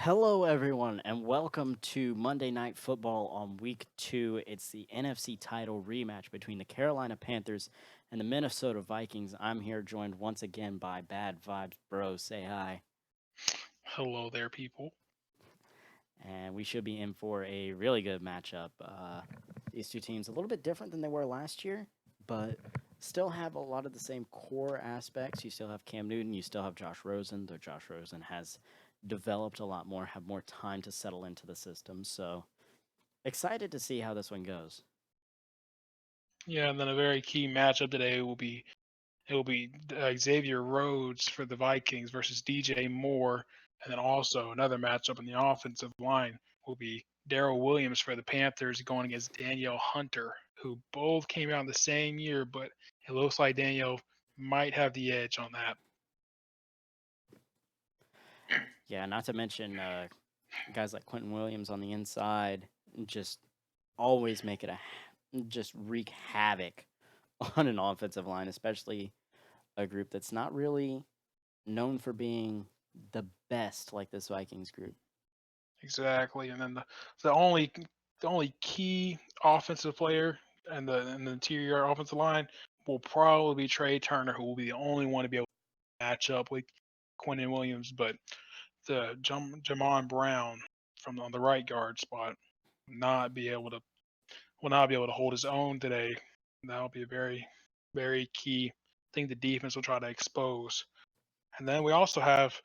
Hello, everyone, and welcome to Monday Night Football on Week 2. It's the NFC Title rematch between the Carolina Panthers and the Minnesota Vikings. I'm here joined once again by Bad Vibes Bro. Say hi. Hello there, people. And we should be in for a really good matchup. These two teams a little bit different than they were last year, but still have a lot of the same core aspects. You still have Cam Newton, you still have Josh Rosen, though Josh Rosen has developed a lot more, have more time to settle into the system. So excited to see how this one goes. Yeah, and then a very key matchup today will be Xavier Rhodes for the Vikings versus DJ Moore, and then also another matchup in the offensive line will be Daryl Williams for the Panthers going against Danielle Hunter, who both came out in the same year, but it looks like Danielle might have the edge on that. Yeah, not to mention guys like Quentin Williams on the inside, just always make it just wreak havoc on an offensive line, especially a group that's not really known for being the best like this Vikings group. Exactly, and then the only key offensive player and the interior offensive line will probably be Trey Turner, who will be the only one to be able to match up with Quentin Williams. But the Jamon Brown from on the right guard spot not be able to will not be able to hold his own today. That'll be a very key thing the defense will try to expose. And then we also have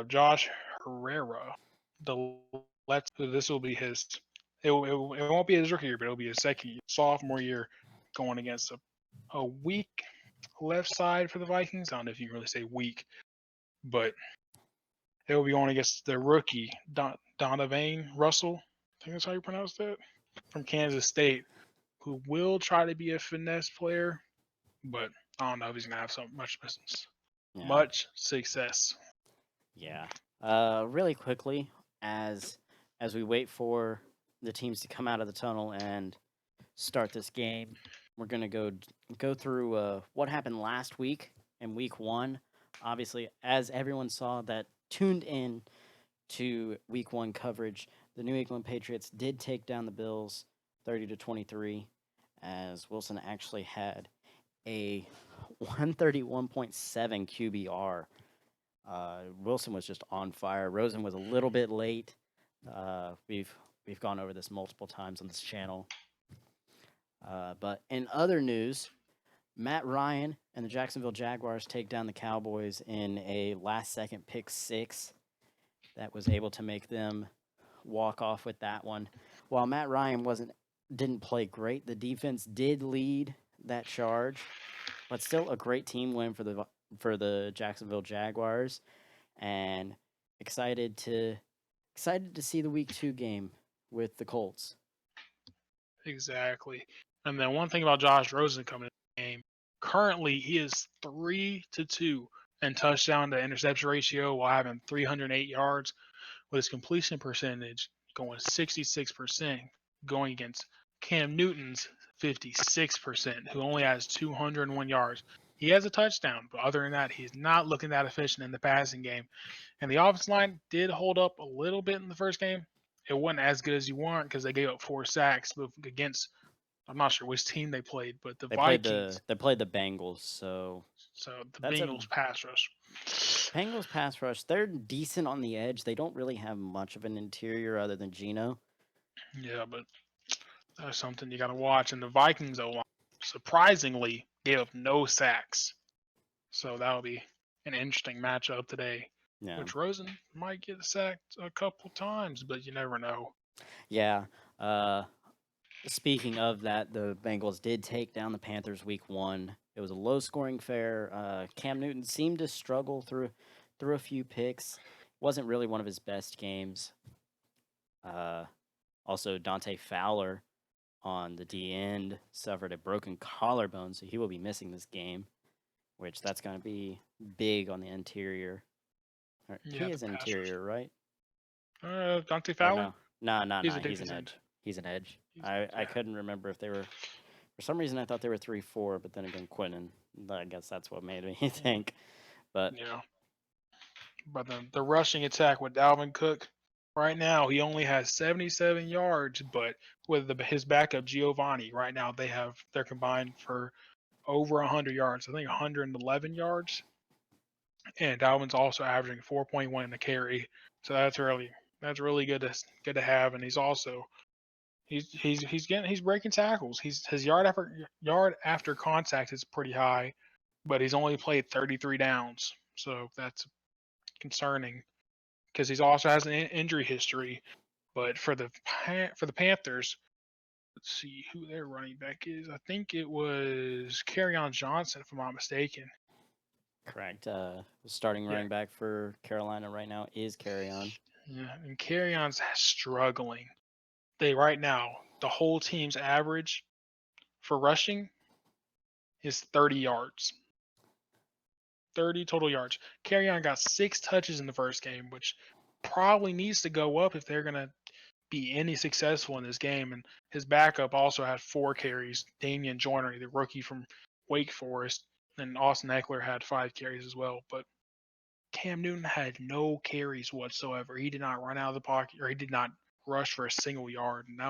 Josh Herrera, the left. This will be his. It won't be his rookie year, but it'll be his sophomore year, going against a weak left side for the Vikings. I don't know if you can really say weak, but it will be going against the rookie Donovan Russell. I think that's how you pronounce that, from Kansas State, who will try to be a finesse player, but I don't know if he's gonna have so much business, Yeah, much success. yeah. Really quickly, as as we wait for the teams to come out of the tunnel and start this game, we're gonna go through what happened last week in Week 1. Obviously, as everyone saw that tuned in to Week 1 coverage, the New England Patriots did take down the Bills 30-23, as Wilson actually had a 131.7 QBR. Wilson was just on fire. Rosen was a little bit late. We've gone over this multiple times on this channel. But in other news, Matt Ryan and the Jacksonville Jaguars take down the Cowboys in a last-second pick six that was able to make them walk off with that one. While Matt Ryan didn't play great, the defense did lead that charge, but still a great team win for the Jacksonville Jaguars, and excited to excited to see the Week 2 game with the Colts. Exactly. And then one thing about Josh Rosen coming in the game, currently he is 3-2 in touchdown to interception ratio while having 308 yards, with his completion percentage going 66%, going against Cam Newton's 56%, who only has 201 yards. He has a touchdown, but other than that, he's not looking that efficient in the passing game. And the offensive line did hold up a little bit in the first game. It wasn't as good as you want because they gave up 4 sacks against, I'm not sure which team they played, but the Vikings. They played the Bengals, so So the that's a Bengals pass rush. Bengals pass rush. They're decent on the edge. They don't really have much of an interior other than Geno. Yeah, but that's something you got to watch. And the Vikings, though, surprisingly, gave up no sacks. So that'll be an interesting matchup today, Yeah, which Rosen might get sacked a couple times, but you never know. yeah. Uh, Speaking of that, the Bengals did take down the Panthers Week 1. It was a low-scoring affair. Cam Newton seemed to struggle through a few picks. Wasn't really one of his best games. Uh, Also, Dante Fowler on the D end suffered a broken collarbone, so he will be missing this game, which that's going to be big on the interior. Yeah, He the is pass rush. interior, right? Dante Or Fowler? no? No, no, He's no. a He's an defense end. edge. He's an edge. He's, I yeah, couldn't remember if they were. For some reason, I thought they were 3-4, but then again, Quinnen. I guess that's what made me think. But yeah. But the rushing attack with Dalvin Cook Right now, he only has 77 yards, but with his backup Giovanni, right now they're combined for over 100 yards. I think 111 yards, and Dalvin's also averaging 4.1 in a carry. So that's really good to have. And he's breaking tackles. His yard after contact is pretty high, but he's only played 33 downs, so that's concerning because he also has an injury history. But for the Panthers, let's see who their running back is. I think it was Kerryon Johnson, if I'm not mistaken. Correct. Starting Yeah, running back for Carolina right now is Carry-On. yeah, and Kerryon's struggling. They right now the whole team's average for rushing is 30 yards. 30 total yards. Kerryon got 6 touches in the first game, which probably needs to go up if they're gonna be any successful in this game. And his backup also had 4 carries. Damian Joyner, the rookie from Wake Forest, and Austin Eckler had 5 carries as well. But Cam Newton had no carries whatsoever. He did not run out of the pocket, or he did not rush for a single yard. And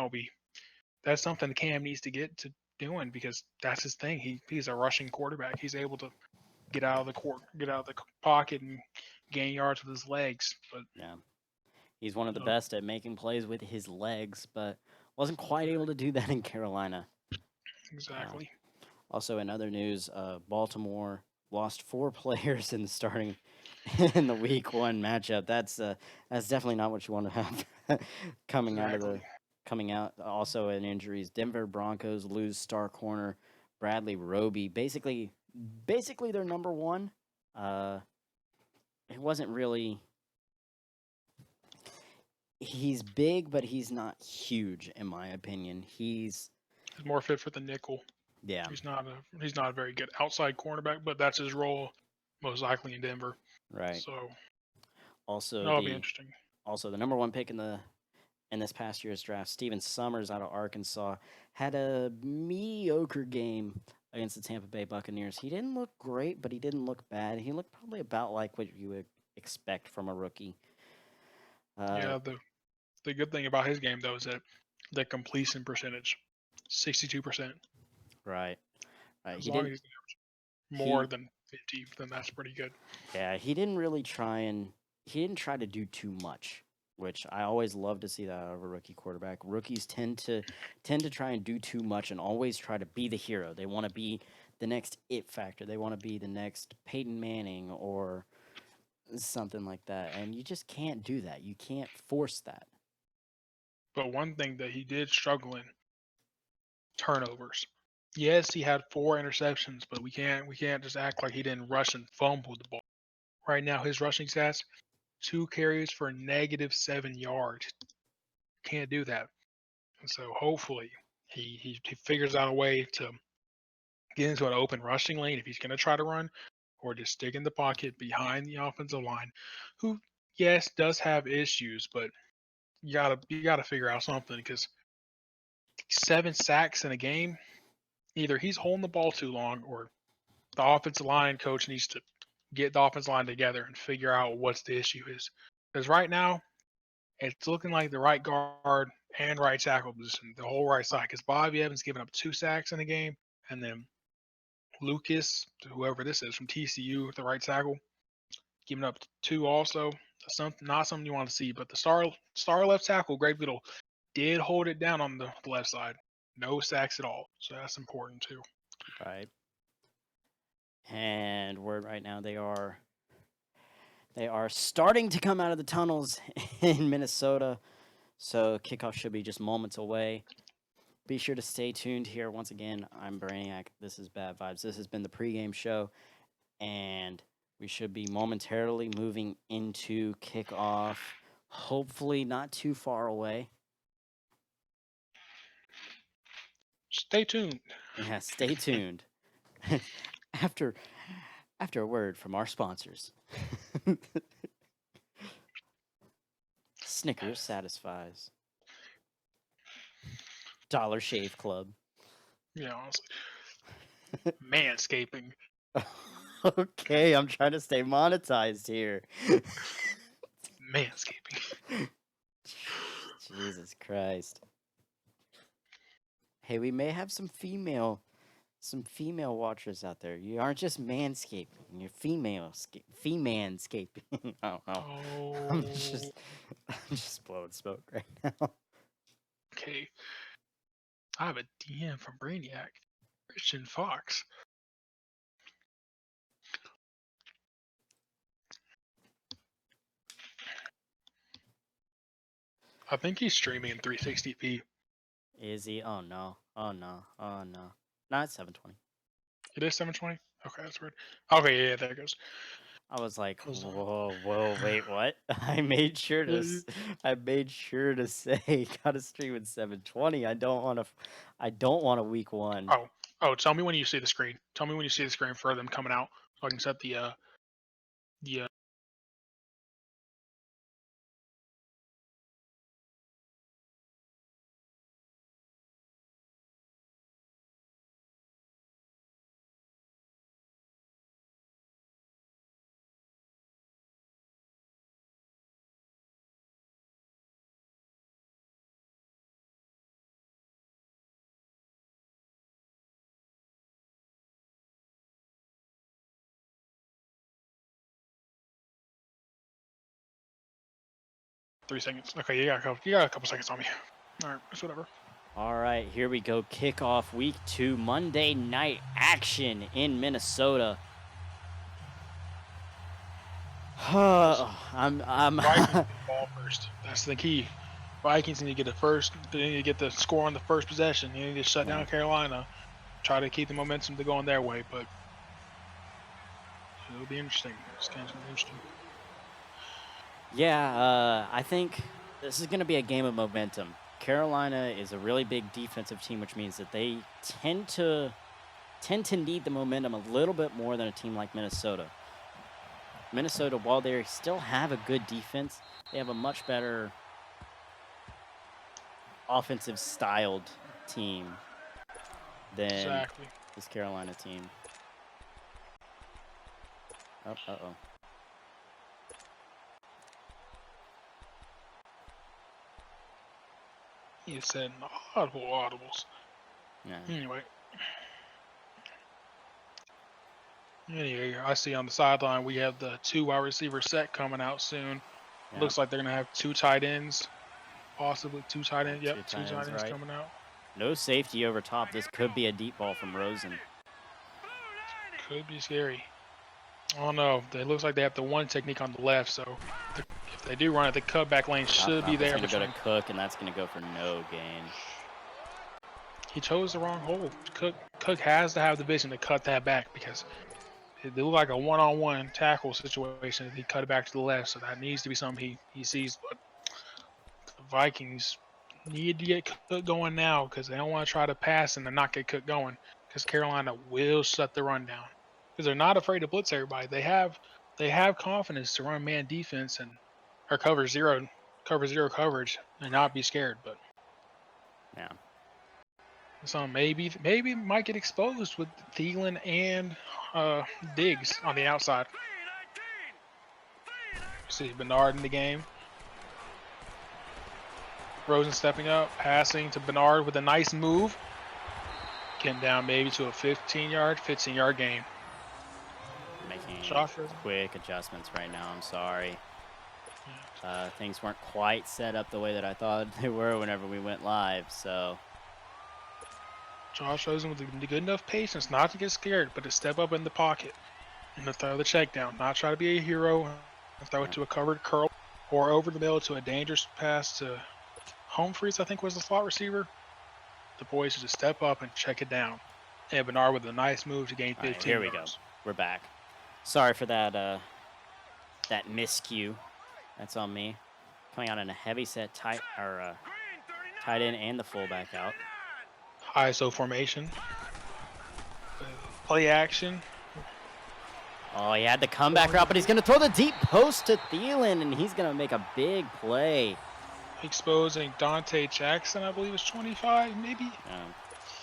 that's something Cam needs to get to doing because that's his thing. He's a rushing quarterback. He's able to get out of the pocket, and gain yards with his legs. But Yeah. He's one of the uh, best at making plays with his legs, but wasn't quite able to do that in Carolina. Uh, exactly. Also, in other news, Baltimore lost 4 players in the starting in the Week 1 matchup. That's definitely not what you want to have coming out of Exactly. the coming out. Also, in injuries, Denver Broncos lose star corner Bradley Roby. Basically their number one. Uh, it wasn't really. He's big, but he's not huge, in my opinion. He's more fit for the nickel. Yeah, He's not a very good outside cornerback, but that's his role most likely in Denver. right. So Also, that'll be the interesting. also the number one pick in this past year's draft, Steven Summers out of Arkansas, had a mediocre game against the Tampa Bay Buccaneers. He didn't look great, but he didn't look bad. He looked probably about like what you would expect from a rookie. Uh, Yeah, the good thing about his game though is that the completion percentage, 62%. right, right. As long as he's more He than 50, then that's pretty good. Yeah, he didn't try to do too much, which I always love to see that out of a rookie quarterback. Rookies tend to try and do too much and always try to be the hero. They want to be the next it factor. They want to be the next Peyton Manning or something like that. And you just can't do that. You can't force that. But one thing that he did struggle in, turnovers. Yes, he had 4 interceptions, but we can't just act like he didn't rush and fumble the ball. Right now, his rushing stats: 2 carries for -7 yards. Can't do that. And so hopefully he figures out a way to get into an open rushing lane if he's going to try to run, or just stick in the pocket behind the offensive line, who yes does have issues, but you gotta figure out something because 7 sacks in a game, either he's holding the ball too long, or the offensive line coach needs to get the offensive line together and figure out what's the issue is. Because right now, it's looking like the right guard and right tackle position, the whole right side. Because Bobby Evans giving up 2 sacks in a game, and then Lucas, whoever this is from TCU, the right tackle, giving up 2 also. Not something you want to see. But the star left tackle, Greg Little, did hold it down on the left side. No sacks at all. So that's important too. Right. And word right now they are starting to come out of the tunnels in Minnesota. So kickoff should be just moments away. Be sure to stay tuned here. Once again, I'm Brainiac. This is Bad Vibes. This has been the pregame show, and we should be momentarily moving into kickoff. Hopefully, not too far away. Stay tuned. Yeah, stay tuned. after after a word from our sponsors. Snickers satisfies. Dollar Shave Club. Yeah, honestly. Manscaping. Okay, I'm trying to stay monetized here. Manscaping. Hey, we may have some female watchers out there. You aren't just manscaping, you're femanscaping. I don't know. I'm Oh, I'm just blowing smoke right now. okay. I have a DM from Brainiac. Christian Fox. I think he's streaming in 360p. Is he? Oh no. Oh no. Oh no. Not 720. It is 720? Okay, that's weird. Okay, yeah, there it goes. I was like, I was, whoa, wait, what? I made sure to say gotta stream in 720. I don't want a week one. oh, tell me when you see the screen. Tell me when you see the screen for them coming out so I can set the 3 seconds. Okay, you got a couple seconds on me. All right, it's whatever. All right, here we go. Kickoff week 2, Monday night action in Minnesota. I'm Vikings need the ball first. That's the key. Vikings need to get the first. They need to get the score on the first possession. They need to shut down Carolina. Try to keep the momentum to go on their way, but it'll be interesting. It's kind of interesting. Yeah, I think this is going to be a game of momentum. Carolina is a really big defensive team, which means that they tend to need the momentum a little bit more than a team like Minnesota. Minnesota, while they still have a good defense, they have a much better offensive styled team than Exactly. this Carolina team. Oh, uh-oh. He said audibles. Yeah. Anyway, I see on the sideline we have the 2 wide receiver set coming out soon. Yeah. Looks like they're gonna have 2 tight ends, possibly 2 tight ends. Yep, 2 tight tight ends right. coming out. No safety over top. This could be a deep ball from Rosen. Could be scary. Oh no, it looks like they have the one technique on the left, so if they do run it, the cutback lane should be there. It's going to go to Cook, and that's going to go for no gain. He chose the wrong hole. Cook has to have the vision to cut that back because it looked like a one-on-one tackle situation if he cut it back to the left, so that needs to be something he sees. But the Vikings need to get Cook going now because they don't want to try to pass and then not get Cook going because Carolina will shut the run down because they're not afraid to blitz everybody. They have confidence to run man defense or cover zero coverage and not be scared. But yeah, so maybe might get exposed with Thielen and Diggs on the outside. See Bernard in the game. Rosen stepping up, passing to Bernard with a nice move. Getting down maybe to a 15-yard gain. Making quick adjustments right now. I'm sorry. Things weren't quite set up the way that I thought they were whenever we went live, so. Josh Rosen with good enough patience not to get scared, but to step up in the pocket and to throw the check down. Not try to be a hero and throw it to a covered curl or over the middle to a dangerous pass to Humphries, I think was the slot receiver. The boys just step up and check it down. And Bernard with a nice move to gain 15 Here we go. We're back. Sorry for that that miscue. That's on me. Coming out in a heavy set tight end and the fullback out. ISO formation. Play action. Oh, he had the comeback route, but he's going to throw the deep post to Thielen, and he's going to make a big play. Exposing Dante Jackson, I believe, is 25, maybe.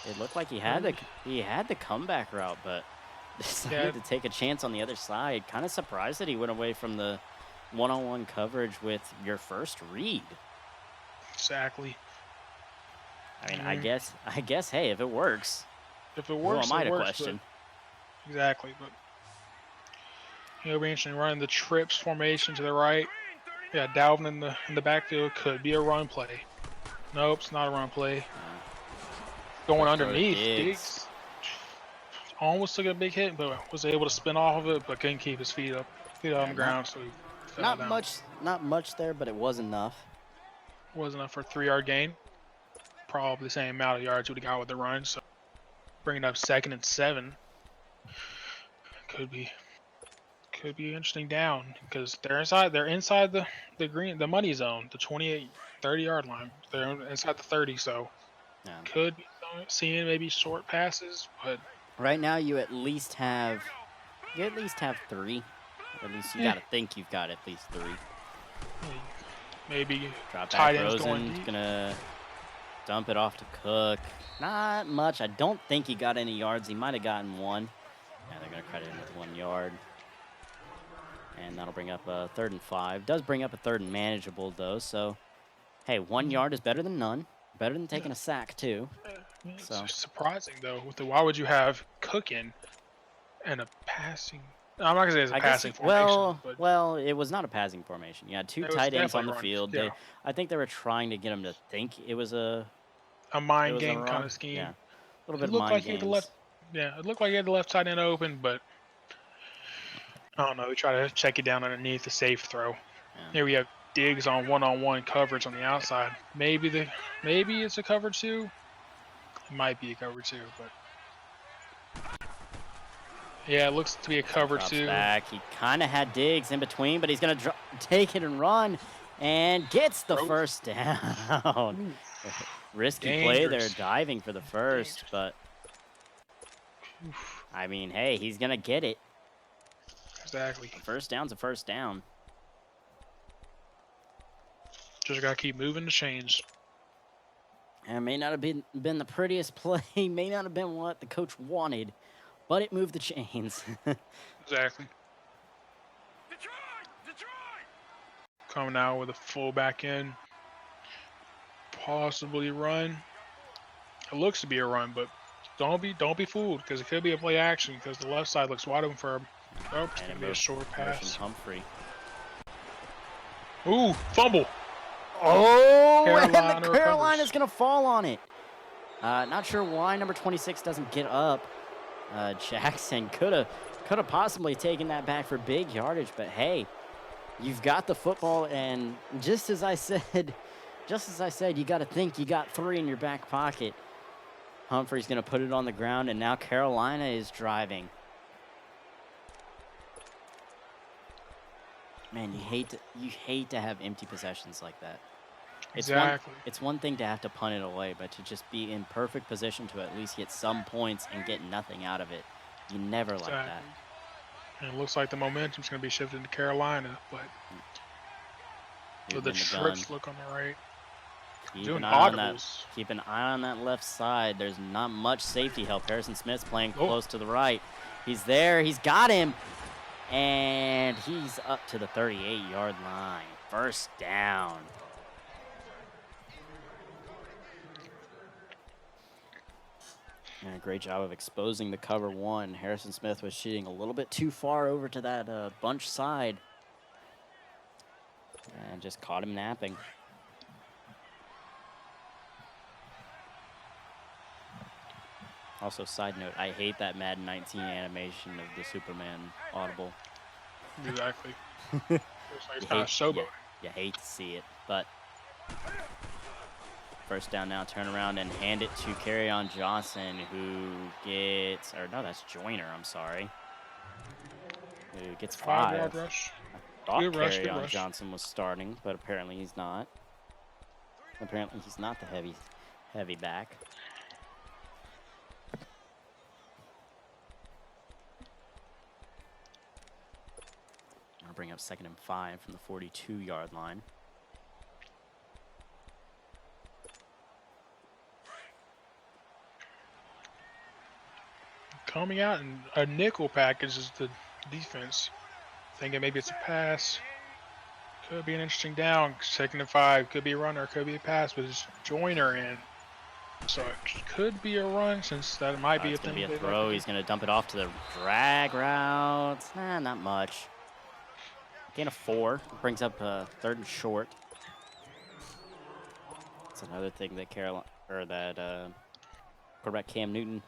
It looked like he had the comeback route, but decided to take a chance on the other side. Kind of surprised that he went away from the one-on-one coverage with your first read. Exactly. I mean, I guess, hey, if it works, If it who works, am I it to works. question? But exactly. But it'll be interesting running the trips formation to the right. Yeah, Dalvin in the backfield could be a run play. Nope, it's not a run play. Going Quick throw to underneath, Diggs. Diggs almost took a big hit, but was able to spin off of it, but couldn't keep his feet on Yeah, the ground, so he fell not down. much there, but it was enough. Wasn't enough for a 3-yard gain. Probably the same amount of yards would have got with the run. So bringing up 2nd and 7 could be interesting down because they're inside the money zone, the 28 30-yard line. They're inside the 30, so Yeah. could be seeing maybe short passes, but Right now, you at least have 3. At least you got to think you've got at least 3. maybe Drop tight back ends going Rosen, deep. gonna dump it off to Cook. Not much. I don't think he got any yards. He might have gotten 1. Yeah, they're gonna credit him with 1 yard. And that'll bring up a 3rd and 5. Does bring up a 3rd and manageable though. So, hey, 1 yard is better than none. Better than taking a sack too. It's So surprising though. Why would you have Cook in and a passing? I'm not gonna say it's a I guess passing formation, but well, it was not a passing formation. You had 2 it was tight ends on definitely the run. field. Yeah, I think they were trying to get him to think it was a mind game kind run. of scheme. Yeah, a little It bit of looked mind like he had the games. left. Yeah, it looked like he had the left side end open, but I don't know. He tried to check it down underneath the safe throw. Yeah. Here we have Diggs on one-on-one coverage on the outside. Maybe it's a cover 2. It might be a cover 2, but yeah, it looks to be a cover Drops 2. back. He kind of had Diggs in between, but he's going to take it and run and gets the first down. Risky play there, Dangerous. diving for the first, Dangerous. but I mean, hey, he's going to get it. Exactly. A first down's a first down. Just gotta keep moving the chains. And it may not have been the prettiest play, may not have been what the coach wanted, but it moved the chains. Exactly. Coming out with a fullback in. Possibly run. It looks to be a run, but don't be fooled because it could be a play action because the left side looks wide open for him. Oh, it's gonna be a short pass. Humphrey. Ooh, fumble. Oh, Carolina and the Carolina's recovers. gonna fall on it. Not sure why number 26 doesn't get up. Jackson could have possibly taken that back for big yardage, but hey, you've got the football, and just as I said, you got to think you got 3 in your back pocket. Humphrey's gonna put it on the ground, and now Carolina is driving. Man, you hate to have empty possessions like that. Exactly. It's one thing to have to punt it away, but to just be in perfect position to at least get some points and get nothing out of it, you never like that. And it looks like the momentum's going to be shifted to Carolina, but with the trips look on the right. Keep an eye on that left side. There's not much safety help. Harrison Smith's playing close to the right. He's there. He's got him. And he's up to the 38-yard line. First down. And great job of exposing the cover 1. Harrison Smith was shooting a little bit too far over to that bunch side. And just caught him napping. Also, side note, I hate that Madden 19 animation of the Superman audible. Exactly. It's kind of showboating. You hate to see it, but first down now, turn around and hand it to Kerryon Johnson, who gets, or no, that's Joyner, I'm sorry. Who gets 5. 5-yard rush. I thought Kerryon Johnson was starting, but apparently he's not. Apparently he's not the heavy back. I'll bring up 2nd and 5 from the 42-yard line. Coming out in a nickel package is the defense. Thinking maybe it's a pass. Could be an interesting down. 2nd and 5. Could be a runner. Could be a pass, but it's Joyner in. So it could be a run since that might be a It's going to thing be a they like throw. to do. He's going to dump it off to the drag route. Not much. Gain of 4. Brings up 3rd and short. That's another thing that quarterback Cam Newton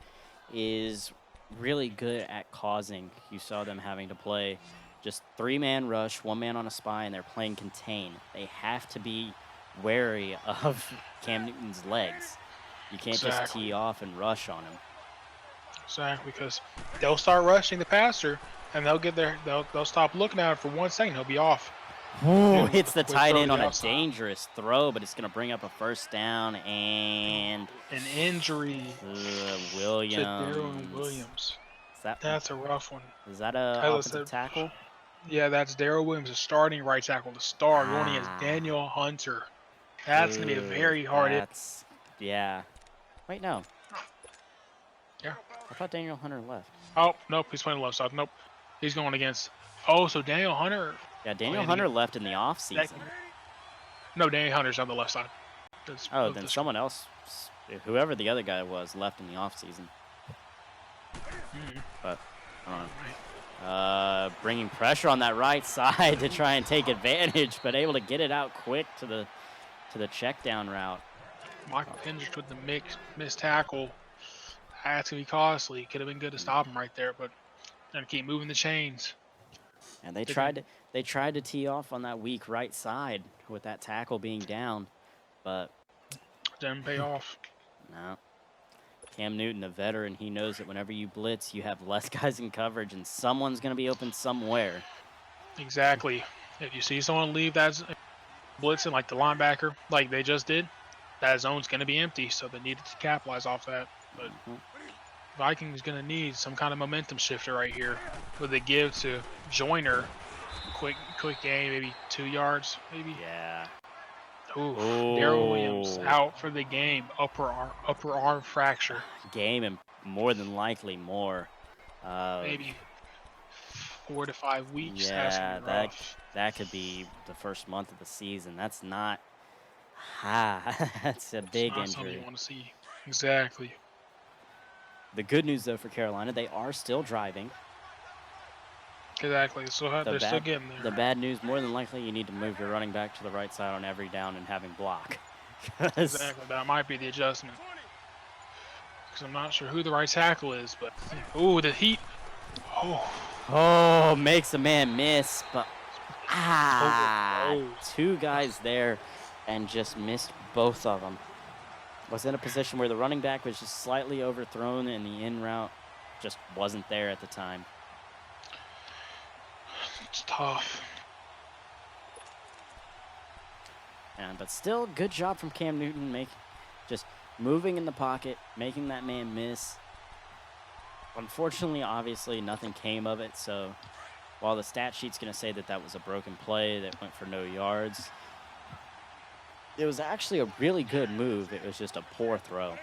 is really good at causing. You saw them having to play just 3-man rush, 1 man on a spy, and they're playing contain. They have to be wary of Cam Newton's legs. You can't just Exactly. tee off and rush on him. Exactly, because they'll start rushing the passer, and they'll stop looking at it for 1 second. He'll be off. Ooh, Boom, hits the quick tight throw to end the on a outside. dangerous throw, but it's going to bring up a 1st down and An injury to Darren Williams. Williams. Is that That's a rough one. is that a As I offensive said, tackle? yeah, that's Darren Williams, the starting right tackle. The star going against Ah, Daniel Hunter. That's going to be a very hard hit. Yeah. Wait, no. Yeah. I thought Daniel Hunter left. Oh, nope, he's playing the left side. Nope. He's going against. Oh, so Daniel Hunter. Yeah, Daniel Hunter left in the offseason. No, Daniel Hunter's on the left side. Then someone else, whoever the other guy was, left in the offseason. But, I don't know. Bringing pressure on that right side to try and take advantage, but able to get it out quick to the check down route. Michael Kendricks with the missed tackle. That's going to be costly. Could have been good to stop him right there, but gonna keep moving the chains. And they tried to tee off on that weak right side with that tackle being down, but didn't pay off. No. Cam Newton, a veteran, he knows that whenever you blitz, you have less guys in coverage, and someone's going to be open somewhere. Exactly. If you see someone leave that blitzing, like the linebacker, like they just did, that zone's going to be empty, so they needed to capitalize off that. But Vikings going to need some kind of momentum shifter right here with a give to Joyner. Quick gain, maybe 2 yards, maybe. Yeah. Oof. Darrell Williams out for the game. Upper arm fracture. Game and more than likely more. Maybe 4 to 5 weeks. Yeah, That's that could be the first month of the season. That's not. That's a big it's not something injury. you want to see. Exactly. The good news, though, for Carolina, they are still driving. Exactly. So they're still getting there. The bad news, more than likely, you need to move your running back to the right side on every down and have him block. Exactly. That might be the adjustment. Because I'm not sure who the right tackle is, but ooh, the heat. Oh, makes a man miss, but 2 guys there and just missed both of them. Was in a position where the running back was just slightly overthrown and the in route just wasn't there at the time. It's tough. But still, good job from Cam Newton, just moving in the pocket, making that man miss. Unfortunately, obviously, nothing came of it. So while the stat sheet's going to say that was a broken play that went for no yards, it was actually a really good move. It was just a poor throw.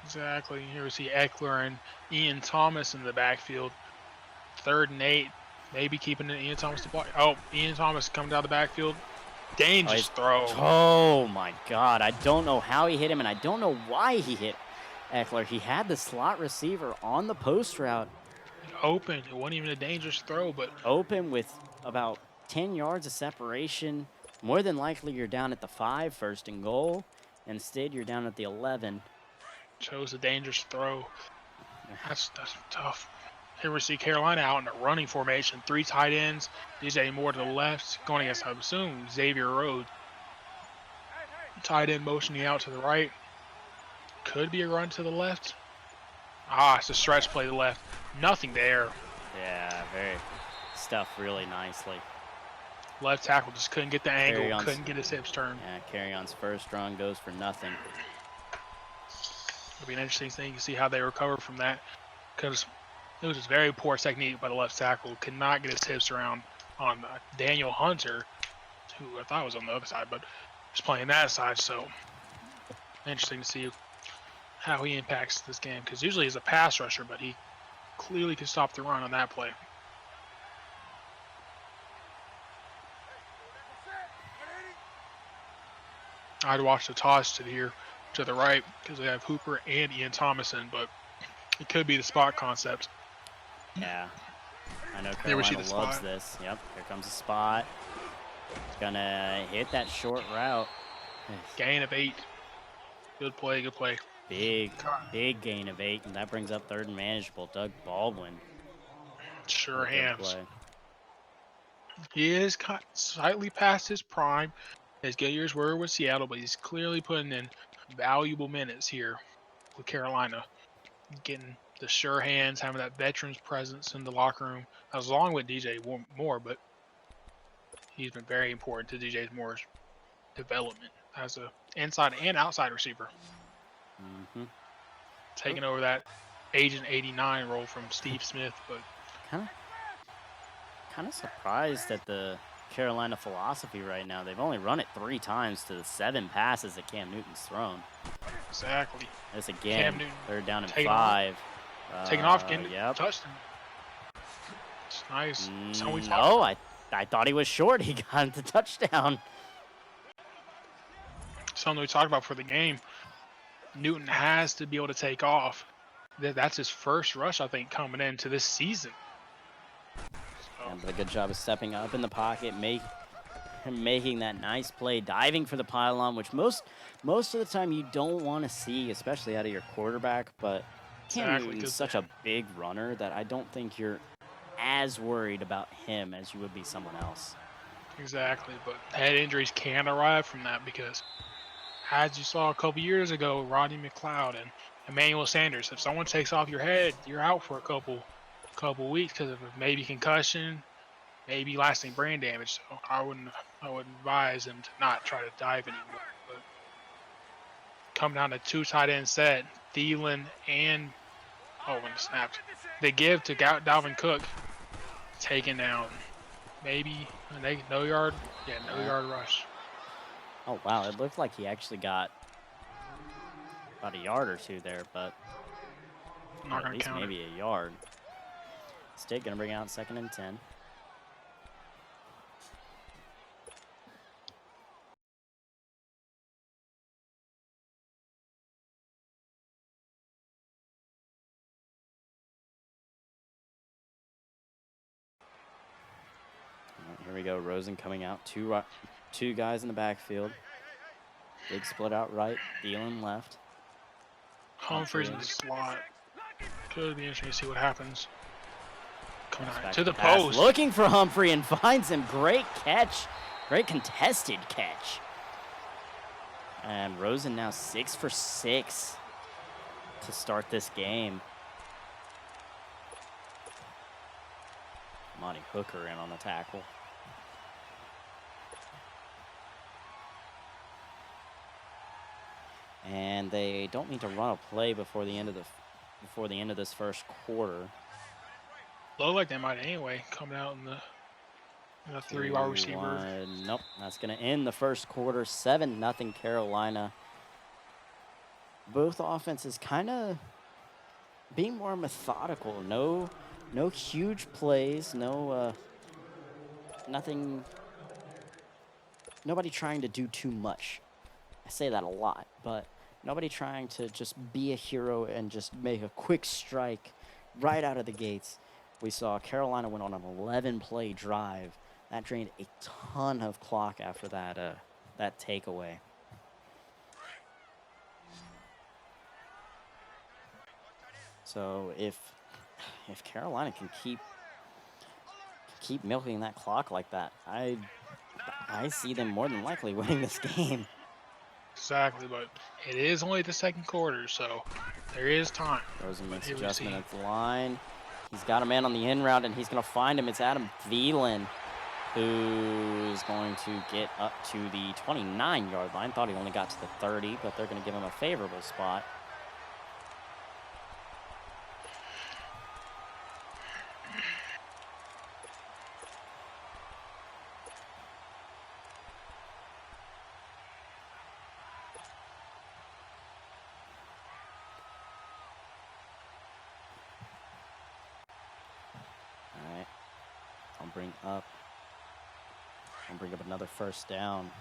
Exactly. Here we see Eckler and Ian Thomas in the backfield. 3rd and 8. Maybe keeping Ian Thomas to block. Oh, Ian Thomas coming down the backfield. Dangerous throw. Oh, my God. I don't know how he hit him, and I don't know why he hit Eckler. He had the slot receiver on the post route. Open. It wasn't even a dangerous throw, but open with about 10 yards of separation. More than likely, you're down at the 5, 1st and goal. Instead, you're down at the 11. Chose a dangerous throw. That's tough. Here we see Carolina out in a running formation. 3 tight ends. DJ Moore to the left. Going against, I assume, Xavier Rhodes. Tight end motioning out to the right. Could be a run to the left. It's a stretch play to the left. Nothing there. Yeah, very stuffed really nicely. Left tackle just couldn't get the angle. Couldn't get his hips turned. Yeah, Carry-on's first run goes for nothing. It'll be an interesting thing to see how they recover from that. Because it was just very poor technique by the left tackle. Could not get his hips around on Daniel Hunter, who I thought was on the other side, but just playing that side. So interesting to see how he impacts this game. Because usually he's a pass rusher, but he clearly could stop the run on that play. I'd watch the toss to here. to the right because they have Hooper and Ian Thomason, but it could be the spot concept. Yeah. I know There we see Carolina the loves spot. this. Yep, here comes the spot. It's gonna hit that short route. Gain of 8. Good play, good play. Big gain of 8, and that brings up third and manageable. Doug Baldwin. Sure What a good hands. play. He is slightly past his prime. His good years were with Seattle, but he's clearly putting in valuable minutes here with Carolina. Getting the sure hands, having that veterans presence in the locker room, as long with DJ Moore, but he's been very important to DJ Moore's development as a inside and outside receiver. Mm-hmm. Taking over that Agent 89 role from Steve Smith, but Kind of surprised at the Carolina philosophy right now. They've only run it 3 times to the 7 passes that Cam Newton's thrown. exactly. This again, Cam Newton they're down in taking 5. taking off, getting Yep. touchdown. It's nice. No, I thought he was short. He got the touchdown. Something we talked about for the game. Newton has to be able to take off. That's his first rush, I think, coming into this season. Yeah, but a good job of stepping up in the pocket, making that nice play, diving for the pylon, which most of the time you don't want to see, especially out of your quarterback. But Cam Newton's such a big runner that I don't think you're as worried about him as you would be someone else. Exactly, but head injuries can arrive from that because, as you saw a couple years ago, Rodney McLeod and Emmanuel Sanders, if someone takes off your head, you're out for a couple weeks because of maybe concussion, maybe lasting brain damage. So I wouldn't advise him to not try to dive anymore. But come down to 2 tight end set, Thielen and when it snapped, they give to Dalvin Cook, taken down. Maybe no yard rush. Oh wow, it looked like he actually got about a yard or 2 there, but Not at gonna least count maybe a yard. Stick gonna bring out 2nd and 10. Right, here we go. Rosen coming out. Two guys in the backfield. Big split out right. Thielen left. Humphreys in the slot. Could be interesting to see what happens. Coming out to the pass. post. Looking for Humphrey and finds him. Great catch. Great contested catch. And Rosen now 6 for 6 to start this game. Monty Hooker in on the tackle. And they don't need to run a play before the end of this first quarter. Look like they might anyway. Coming out in the 3 wide receiver. Nope, that's going to end the first quarter. 7-0 Carolina. Both offenses kind of being more methodical. No huge plays. Nothing. Nobody trying to do too much. I say that a lot, but nobody trying to just be a hero and just make a quick strike right out of the gates. We saw Carolina went on an 11-play drive. That drained a ton of clock after that takeaway. So if Carolina can keep milking that clock like that, I see them more than likely winning this game. Exactly, but it is only the second quarter, so there is time. Rosen makes adjustment at the line. He's got a man on the in route, and he's going to find him. It's Adam Thielen, who's going to get up to the 29-yard line. Thought he only got to the 30, but they're going to give him a favorable spot. All right. I'll bring up another first down.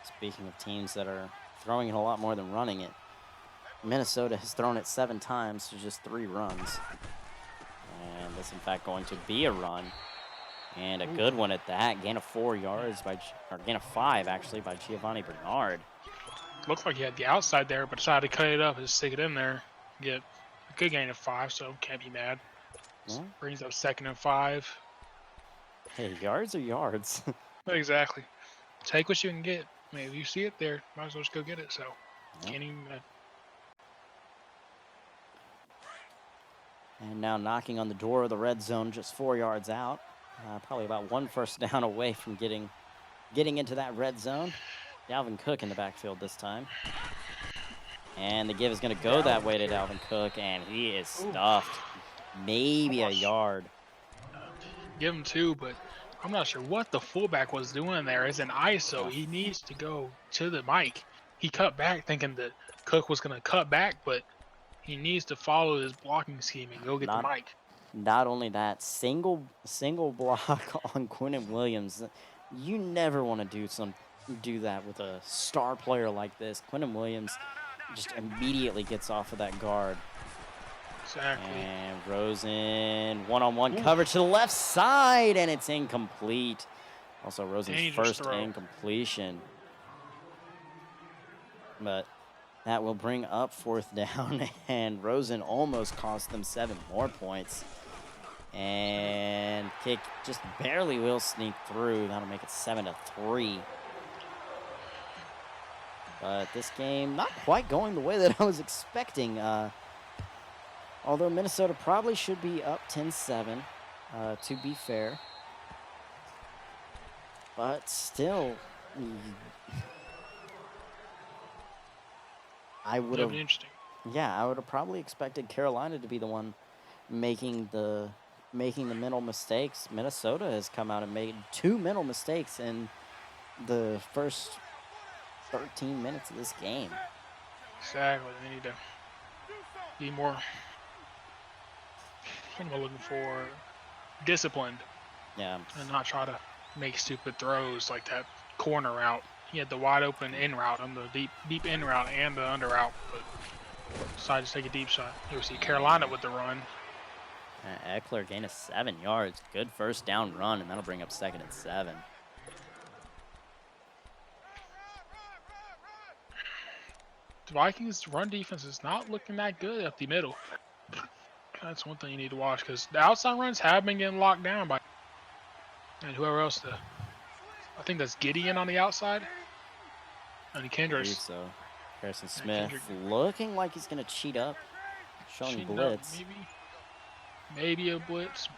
Speaking of teams that are throwing it a lot more than running it. Minnesota has thrown it 7 times to just 3 runs. And this, in fact, going to be a run. And a good one at that. Gain of 4 yards or gain of 5, actually, by Giovanni Bernard. Looked like he had the outside there, but decided to cut it up and stick it in there. Get a good gain of 5, so can't be mad. Well, Brings up 2nd and 5. hey, yards are yards. Exactly. Take what you can get. I mean, if you see it there, might as well just go get it. So, Yep. can't even. And now knocking on the door of the red zone, just 4 yards out. Probably about 1 first down away from getting into that red zone. Dalvin Cook in the backfield this time. And the give is going to go that way to Dalvin Cook, and he is stuffed. Maybe a yard. Give him 2, but I'm not sure what the fullback was doing there. As an ISO, he needs to go to the mic. He cut back thinking that Cook was going to cut back, but he needs to follow his blocking scheme and go get the mic. Not only that, single block on Quinnen Williams. You never want to do that with a star player like this. Quinnen Williams just immediately gets off of that guard. Exactly. And Rosen, one-on-one coverage to the left side, and it's incomplete. Also, Rosen's first incompletion. But that will bring up 4th down, and Rosen almost cost them 7 more points. And kick just barely will sneak through. That'll make it 7-3. But this game not quite going the way that I was expecting. Although Minnesota probably should be up 10-7, to be fair. But still, I would have. Yeah, I would have probably expected Carolina to be the one making the mental mistakes. Minnesota has come out and made 2 mental mistakes in the first 13 minutes of this game. Exactly. They need to be more. What am I looking for? Disciplined. Yeah. And not try to make stupid throws like that corner route. He had the wide open in route on the deep in route and the under route, but decided to take a deep shot. Here we see Carolina with the run. Eckler gain of 7 yards. Good first down run, and that'll bring up 2nd and 7. The Vikings' run defense is not looking that good up the middle. That's one thing you need to watch because the outside runs have been getting locked down by and whoever else. I think that's Gideon on the outside. And Kendrick. So Harrison Smith looking like he's going to cheat up, showing blitz. Maybe a blitz.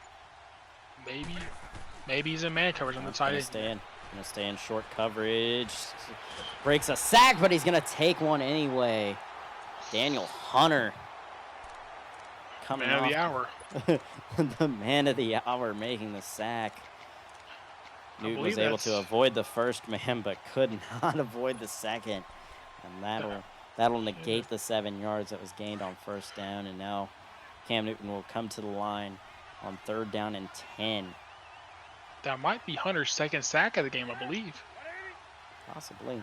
Maybe he's in man coverage on the tight end. Going to stay in short coverage. Breaks a sack, but he's going to take one anyway. Daniel Hunter. Man of the hour. The man of the hour making the sack. Newton was able to avoid the first man, but could not avoid the second. And that'll negate the 7 yards that was gained on first down. And now Cam Newton will come to the line on 3rd down and 10. That might be Hunter's 2nd sack of the game, I believe. Possibly.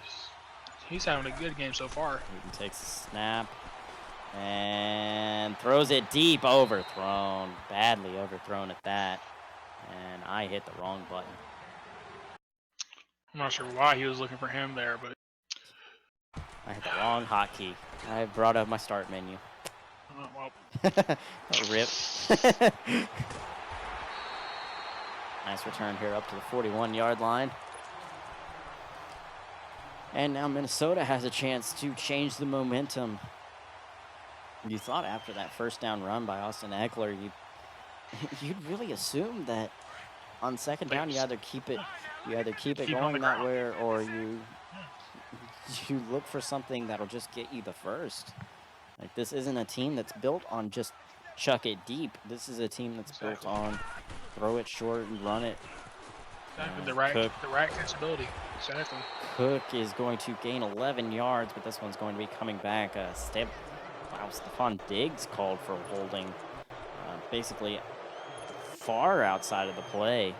He's having a good game so far. Newton takes a snap and throws it deep. Overthrown. Badly overthrown at that. And I hit the wrong button. I'm not sure why he was looking for him there, but I hit the wrong hotkey. I brought up my start menu. Rip. Nice return here up to the 41-yard line. And now Minnesota has a chance to change the momentum. You thought after that first down run by Austin Eckler, you'd really assume that on 2nd down you either keep it going that way, or you look for something that'll just get you the first. Like, this isn't a team that's built on just chuck it deep. This is a team that's built on throw it short and run it. Exactly. The right catchability. Exactly. Cook is going to gain 11 yards, but this one's going to be coming back. Stephon Diggs called for holding, basically far outside of the play.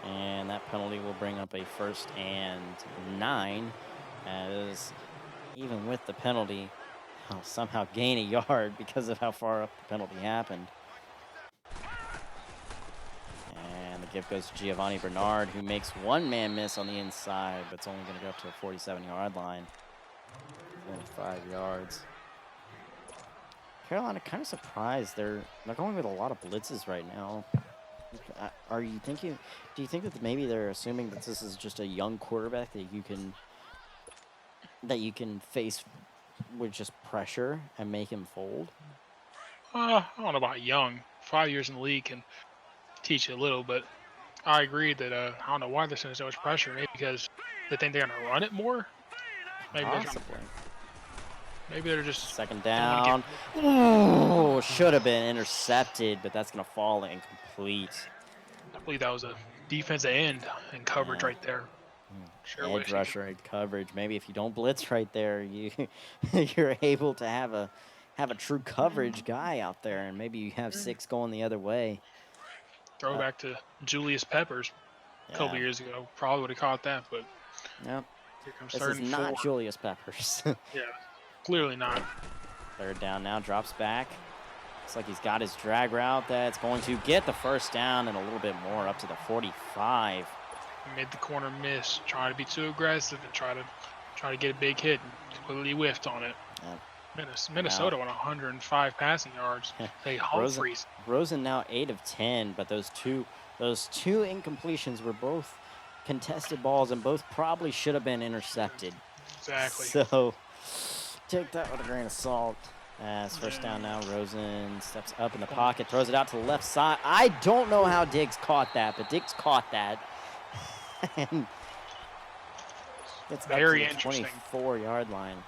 And that penalty will bring up a 1st and 9, as even with the penalty, he'll somehow gain a yard because of how far up the penalty happened. And the give goes to Giovanni Bernard, who makes one man miss on the inside, but it's only going to go up to the 47-yard line. Only 5 yards. Carolina kind of surprised. They're going with a lot of blitzes right now. Do you think that maybe they're assuming that this is just a young quarterback that you can face with just pressure and make him fold? I don't know about young. 5 years in the league can teach you a little, but I agree that I don't know why they're sending so much pressure. Maybe because they think they're gonna run it more. Maybe Possibly. maybe they're just 2nd don't wanna down. Ooh, should have been intercepted, but that's gonna fall incomplete. I believe that was a defensive end and coverage Yeah. right there. Sure Edge wish he could. rusher in coverage. Maybe if you don't blitz right there, you're able to have a true coverage guy out there, and maybe you have 6 going the other way. Throwback to Julius Peppers a couple Yeah. years ago. Probably would have caught that, but Yep. here comes This 3rd is and not 4. Julius Peppers. Yeah, clearly not. 3rd down now, drops back. Looks like he's got his drag route that's going to get the 1st down and a little bit more up to the 45. Made the corner miss, trying to be too aggressive and try to get a big hit and completely whiffed on it. Yep. Minnesota won 105 passing yards. They Humphreys. Rosen now 8 of 10, but those two incompletions were both contested balls and both probably should have been intercepted. Exactly. So take that with a grain of salt. As 1st down now, Rosen steps up in the pocket, throws it out to the left side. I don't know how Diggs caught that, but Diggs caught that. And gets up to the 24-yard line.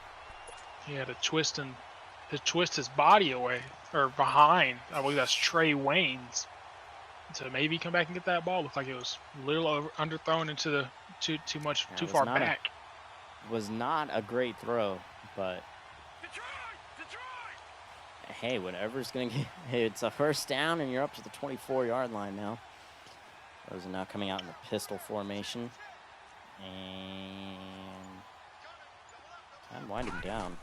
He had to twist his body away or behind. I believe that's Trey Waynes. To maybe come back and get that ball. Looked like it was a little underthrown into the too far back. Was not a great throw, but hey, whatever's gonna get. Hey, it's a 1st down, and you're up to the 24-yard line now. Those are now coming out in the pistol formation, and I'm winding down.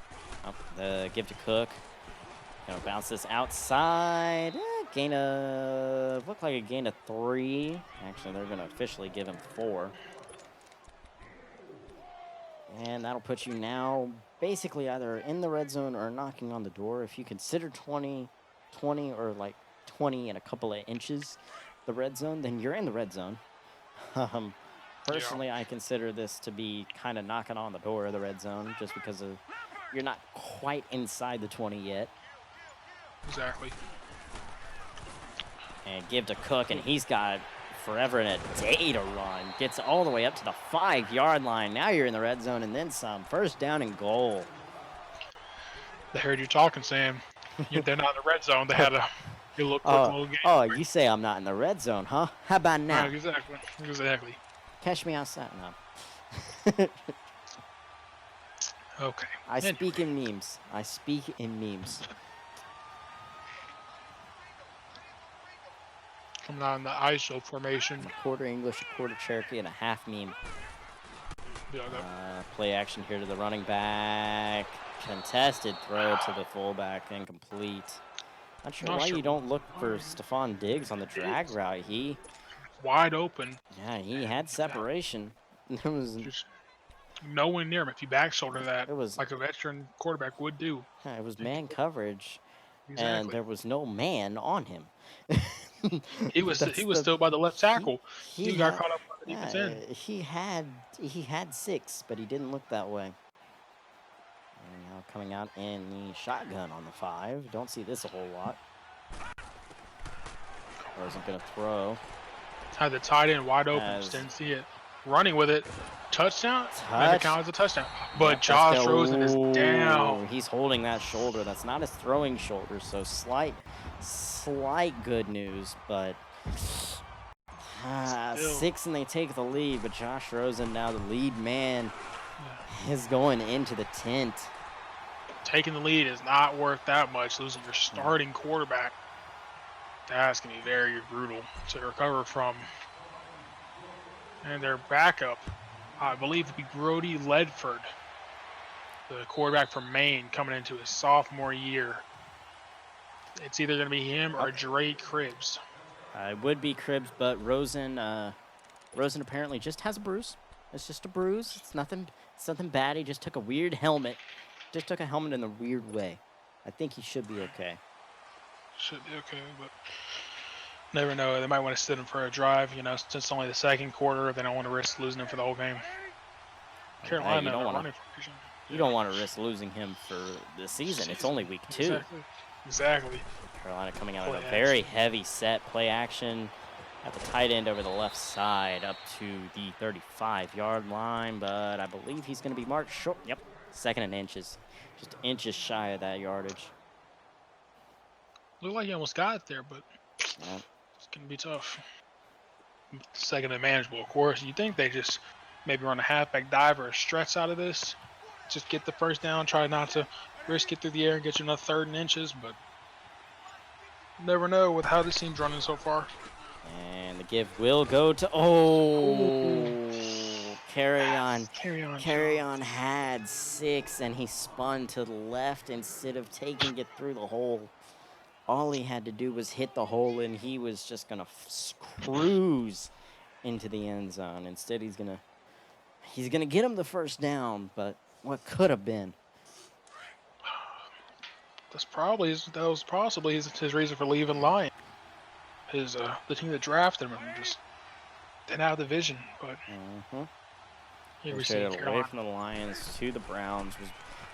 Oh, the give to Cook. Gonna bounce this outside. Looked like a gain of 3. Actually, they're gonna officially give him 4. And that'll put you now basically either in the red zone or knocking on the door. If you consider 20 or like 20 and a couple of inches the red zone, then you're in the red zone. Personally, I consider this to be kind of knocking on the door of the red zone just because you're not quite inside the 20 yet. Exactly. And give to Cook, and he's got forever and a day to run. Gets all the way up to the 5-yard line. Now you're in the red zone and then some. 1st down and goal. They heard you talking, Sam. They're not in the red zone. They had a quick little game. Oh, you say I'm not in the red zone, huh? How about now? Exactly. Catch me outside now. Okay. I speak in memes. Coming out in the ISO formation. A quarter English, a quarter Cherokee, and a half meme. Play action here to the running back. Contested throw to the fullback, incomplete. Not sure why you don't look for Stephon Diggs on the drag route. He wide open. Yeah, he had separation. There was just no one near him. If you back shoulder that, it was like a veteran quarterback would do. Yeah, it was man coverage, exactly. And there was no man on him. he was still by the left tackle. He got caught up on the defense end. He had 6, but he didn't look that way. And now coming out in the shotgun on the 5. Don't see this a whole lot. Wasn't gonna throw. Had the tight end wide open. Just didn't see it. Running with it. Touchdown. Maybe count as a touchdown. But Josh Rosen is down. He's holding that shoulder. That's not his throwing shoulder. So slight good news, but 6 and they take the lead. But Josh Rosen, now the lead man, is going into the tent. Taking the lead is not worth that much. Losing your starting quarterback, that's going to be very brutal to recover from. And their backup, I believe, to be Brody Ledford, the quarterback from Maine, coming into his sophomore year. It's either going to be him or Dre Cribbs. It would be Cribbs, but Rosen apparently just has a bruise. It's just a bruise. It's nothing bad. He just took a weird helmet. Just took a helmet in a weird way. I think he should be okay. Should be okay, but never know. They might want to sit him for a drive. You know, since it's only the second quarter, they don't want to risk losing him for the whole game. Carolina, you don't want running to. for You don't want to risk losing him for the season. It's only week 2. Exactly. Carolina coming out of a very heavy set, play action at the tight end over the left side up to the 35-yard line, but I believe he's going to be marked short. Yep, 2nd and inches. Just inches shy of that yardage. Looked like he almost got it there, but it's going to be tough. 2nd and manageable, of course. You think they just maybe run a halfback dive or a stretch out of this. Just get the first down, try not to risk it through the air and get you another 3rd and inches, but never know with how this team's running so far. And the give will go to Carry on had 6, and he spun to the left instead of taking it through the hole. All he had to do was hit the hole, and he was just gonna cruise into the end zone. Instead, he's gonna get him the first down, but what could have been. That was possibly his reason for leaving Lion. The team that drafted him just didn't have the vision, but he was traded away from the Lions to the Browns, was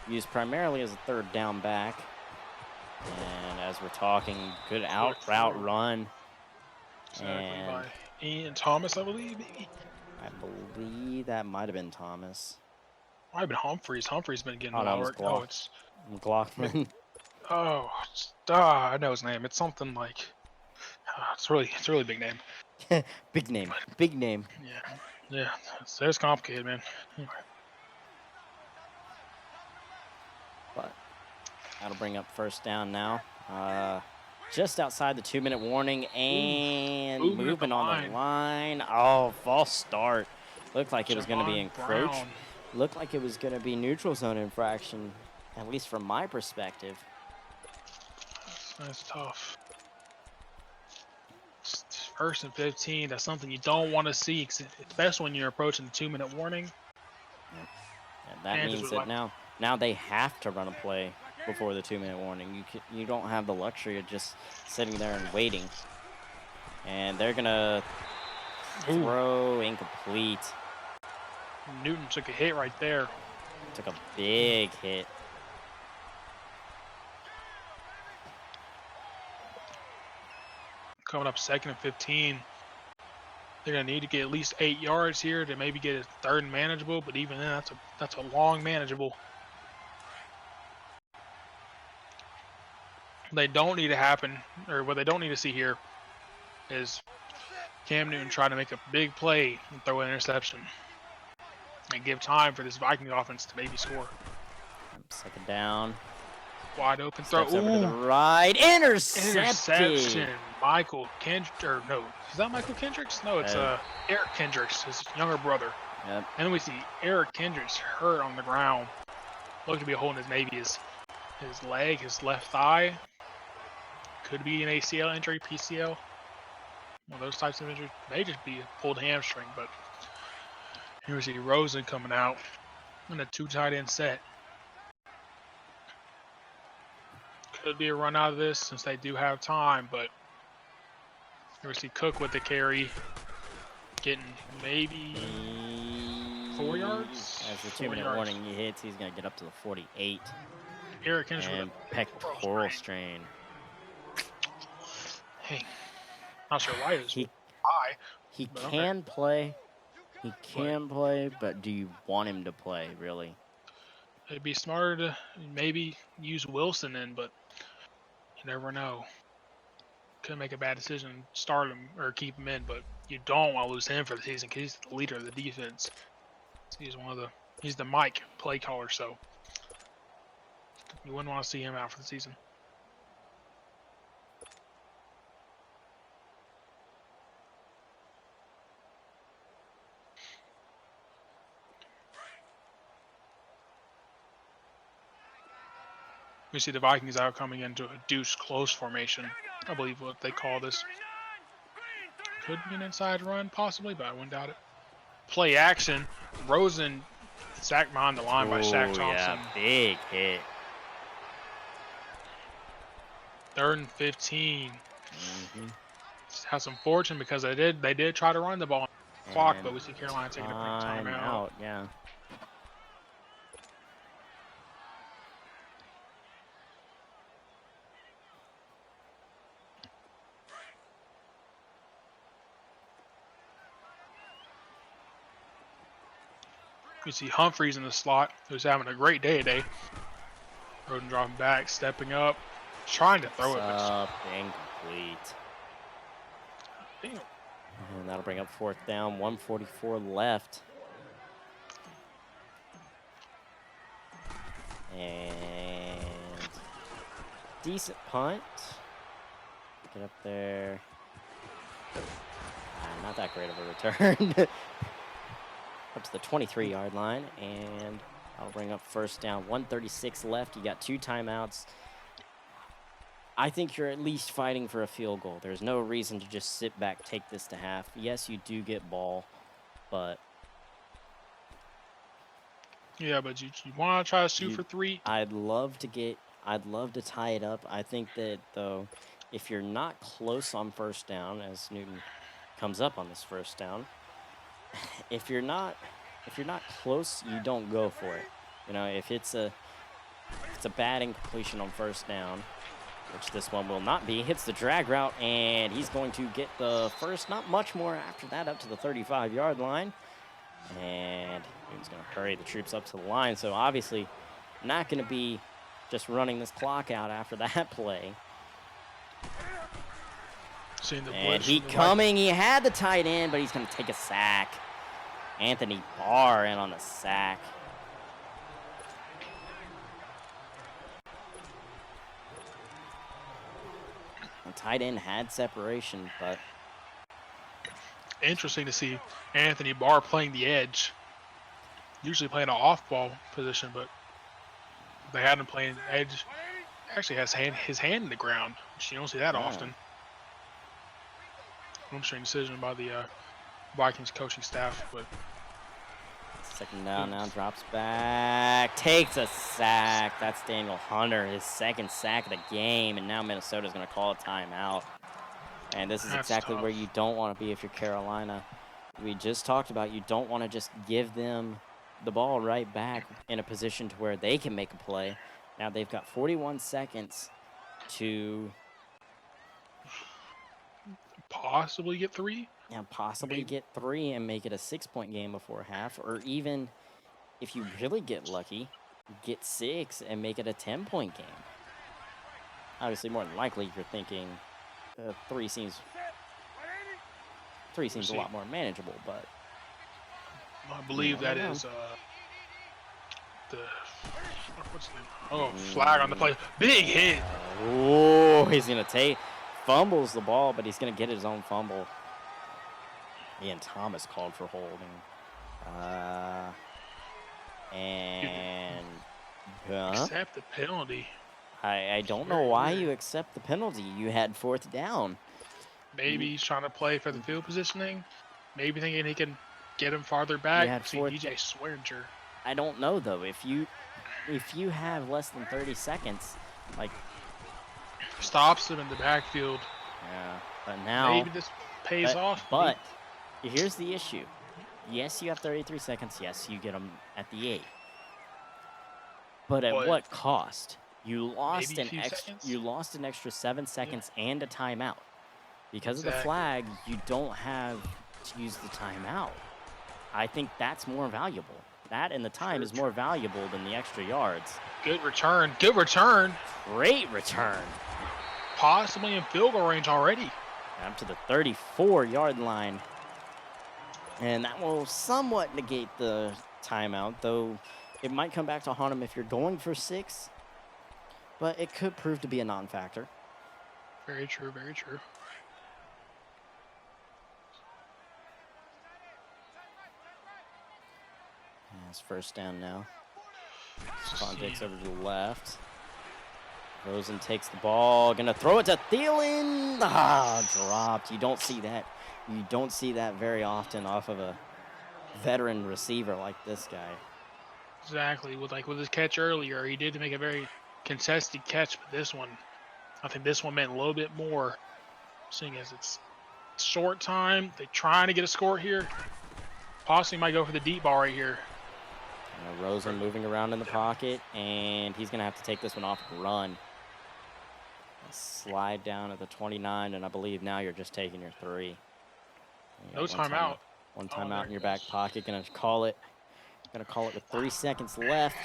used primarily as a 3rd down back. And as we're talking, good route run. Exactly, by Ian Thomas, I believe, maybe. I believe that might have been Thomas. Might have been Humphreys. Humphreys been getting a lot of work. Oh, it's McLaughlin. I know his name. It's something like. It's a really big name. Big name. Yeah. It's complicated, man. But that'll bring up first down now. Just outside the 2-minute warning and moving on the line. Oh, false start. Looked like it was going to be encroached. Looked like it was going to be neutral zone infraction, at least from my perspective. That's tough. 1st and 15. That's something you don't want to see, especially when you're approaching the 2-minute warning. And that means that now they have to run a play before the 2-minute warning. You don't have the luxury of just sitting there and waiting. And they're gonna throw incomplete. Newton took a hit right there. Took a big hit. Coming up 2nd and 15. They're gonna need to get at least 8 yards here to maybe get a 3rd and manageable, but even then, that's a long manageable. They don't need to happen, or what they don't need to see here is Cam Newton trying to make a big play and throw an interception and give time for this Viking offense to maybe score. 2nd down. Wide open throw. Steps over to the right. Interception. Michael Kendricks. Or no, is that Michael Kendricks? No, it's Eric Kendricks, his younger brother. Yep. And then we see Eric Kendricks hurt on the ground. Looked to be holding his leg, his left thigh. Could be an ACL injury, PCL. One of those types of injuries. May just be a pulled hamstring, but here we see Rosen coming out in a 2 tight end set. Could be a run out of this since they do have time, but here we see Cook with the carry, getting maybe 4 yards. As the 2-minute warning he hits, he's going to get up to the 48. Eric Kendricks and pectoral strain. Hey, not sure why it was high. He can play. He can play, but do you want him to play, really? It'd be smarter to maybe use Wilson in, but you never know. Could make a bad decision, start him or keep him in, but you don't want to lose him for the season because he's the leader of the defense. He's the Mike play caller, so you wouldn't want to see him out for the season. We see the Vikings out coming into a deuce close formation. I believe what they call this. Could be an inside run, possibly, but I wouldn't doubt it. Play action. Rosen sacked behind the line by Shaq Oh, Thompson. yeah, big hit. 3rd and 15. Mm-hmm. Just have some fortune because they did try to run the ball on the clock, but And we see Carolina taking a timeout. yeah. We see Humphreys in the slot, who's having a great day today. Roden dropping back, stepping up, trying to throw it, but Incomplete. damn. And that'll bring up 4th down, 1:44 left. And decent punt. Get up there. Not that great of a return. Up to the 23-yard line, and I'll bring up 1st down. 1:36 left. You got 2 timeouts. I think you're at least fighting for a field goal. There's no reason to just sit back, take this to half. Yes, you do get ball, but Yeah, but you want to try to shoot for 3? I'd love to tie it up. I think that, though, if you're not close on 1st down, as Newton comes up on this 1st down, if you're not close, you don't go for it. You know, if it's a bad incompletion on 1st down, which this one will not be, hits the drag route, and he's going to get the first, not much more after that, up to the 35-yard line. And he's going to hurry the troops up to the line. So obviously not going to be just running this clock out after that play. Seeing the And blitz he coming, he had the tight end, but he's going to take a sack. Anthony Barr in on the sack. The tight end had separation, but interesting to see Anthony Barr playing the edge. Usually playing an off-ball position, but they had him playing edge. Actually has his hand in the ground, which you don't see that often. Interesting decision by the Vikings coaching staff, but 2nd down now, drops back, takes a sack. That's Daniel Hunter, his 2nd sack of the game, and now Minnesota's going to call a timeout. And this is that's exactly tough. where you don't want to be if you're Carolina. We just talked about you don't want to just give them the ball right back in a position to where they can make a play. Now they've got 41 seconds to possibly get 3. and possibly Maybe. get 3 and make it a 6-point game before half, or even if you really get lucky, get 6 and make it a 10-point game. Obviously, more than likely, you're thinking 3 seems a lot more manageable, but I believe that is the what's the name? Oh, flag on the play. Big hit. Oh, he's gonna fumbles the ball, but he's gonna get his own fumble. Ian Thomas called for holding. And accept the penalty. I don't know why you accept the penalty. You had 4th down. Maybe he's trying to play for the field positioning. Maybe thinking he can get him farther back. You had See DJ Swearinger. I don't know though. If you have less than 30 seconds, like stops him in the backfield. Yeah, but now maybe this pays off. But here's the issue. Yes, you have 33 seconds. Yes, you get them at the 8. But at what cost? You lost an extra 7 seconds and a timeout. Because of the flag, you don't have to use the timeout. I think that's more valuable. That and the time is more valuable than the extra yards. Good return. Good return. Great return. Possibly in field goal range already. Up to the 34-yard line. And that will somewhat negate the timeout, though it might come back to haunt him if you're going for 6. But it could prove to be a non-factor. Very true, very true. It's 1st down now. Spawn takes over to the left. Rosen takes the ball, gonna throw it to Thielen. Ah, dropped. You don't see that. You don't see that very often off of a veteran receiver like this guy. Exactly. With his catch earlier, he did make a very contested catch, but this one, I think this one meant a little bit more, seeing as it's short time. They're trying to get a score here. Possibly might go for the deep ball right here. Rosen moving around in the pocket, and he's gonna have to take this one off and run. Slide down at the 29, and I believe now you're just taking your 3. You No timeout. One timeout in your back pocket. Gonna call it with 3 seconds left.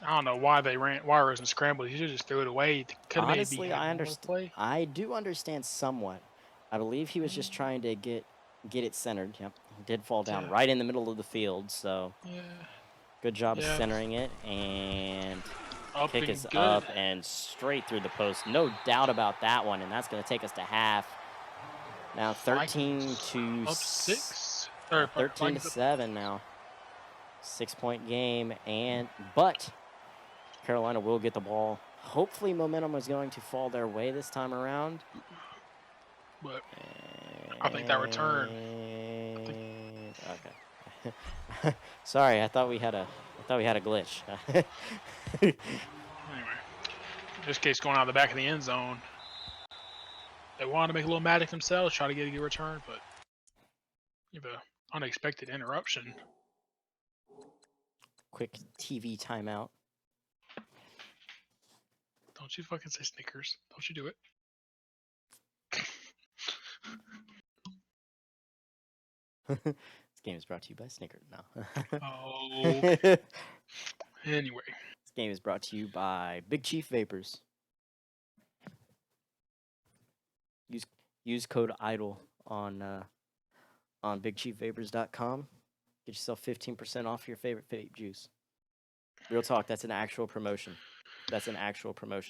I don't know why Rosen scrambled. He should just threw it away. Honestly, I understand. I do understand somewhat. I believe he was just trying to get it centered. Yep, he did fall down right in the middle of the field. So good job of centering it, and kick is up and straight through the post. No doubt about that one, and that's going to take us to half. Now 13 to 6. 13 to 7 now. 6-point game, but Carolina will get the ball. Hopefully momentum is going to fall their way this time around. But I think that return. Okay. Sorry, I thought we had a glitch. Anyway, in this case, going out of the back of the end zone. They wanted to make a little magic themselves, try to get a good return, but you have an unexpected interruption. Quick TV timeout. Don't you fucking say Snickers. Don't you do it. This game is brought to you by Snickers now. Okay. Anyway. This game is brought to you by Big Chief Vapors. Use code IDLE on BigChiefVapors.com. Get yourself 15% off your favorite vape juice. Real talk, that's an actual promotion.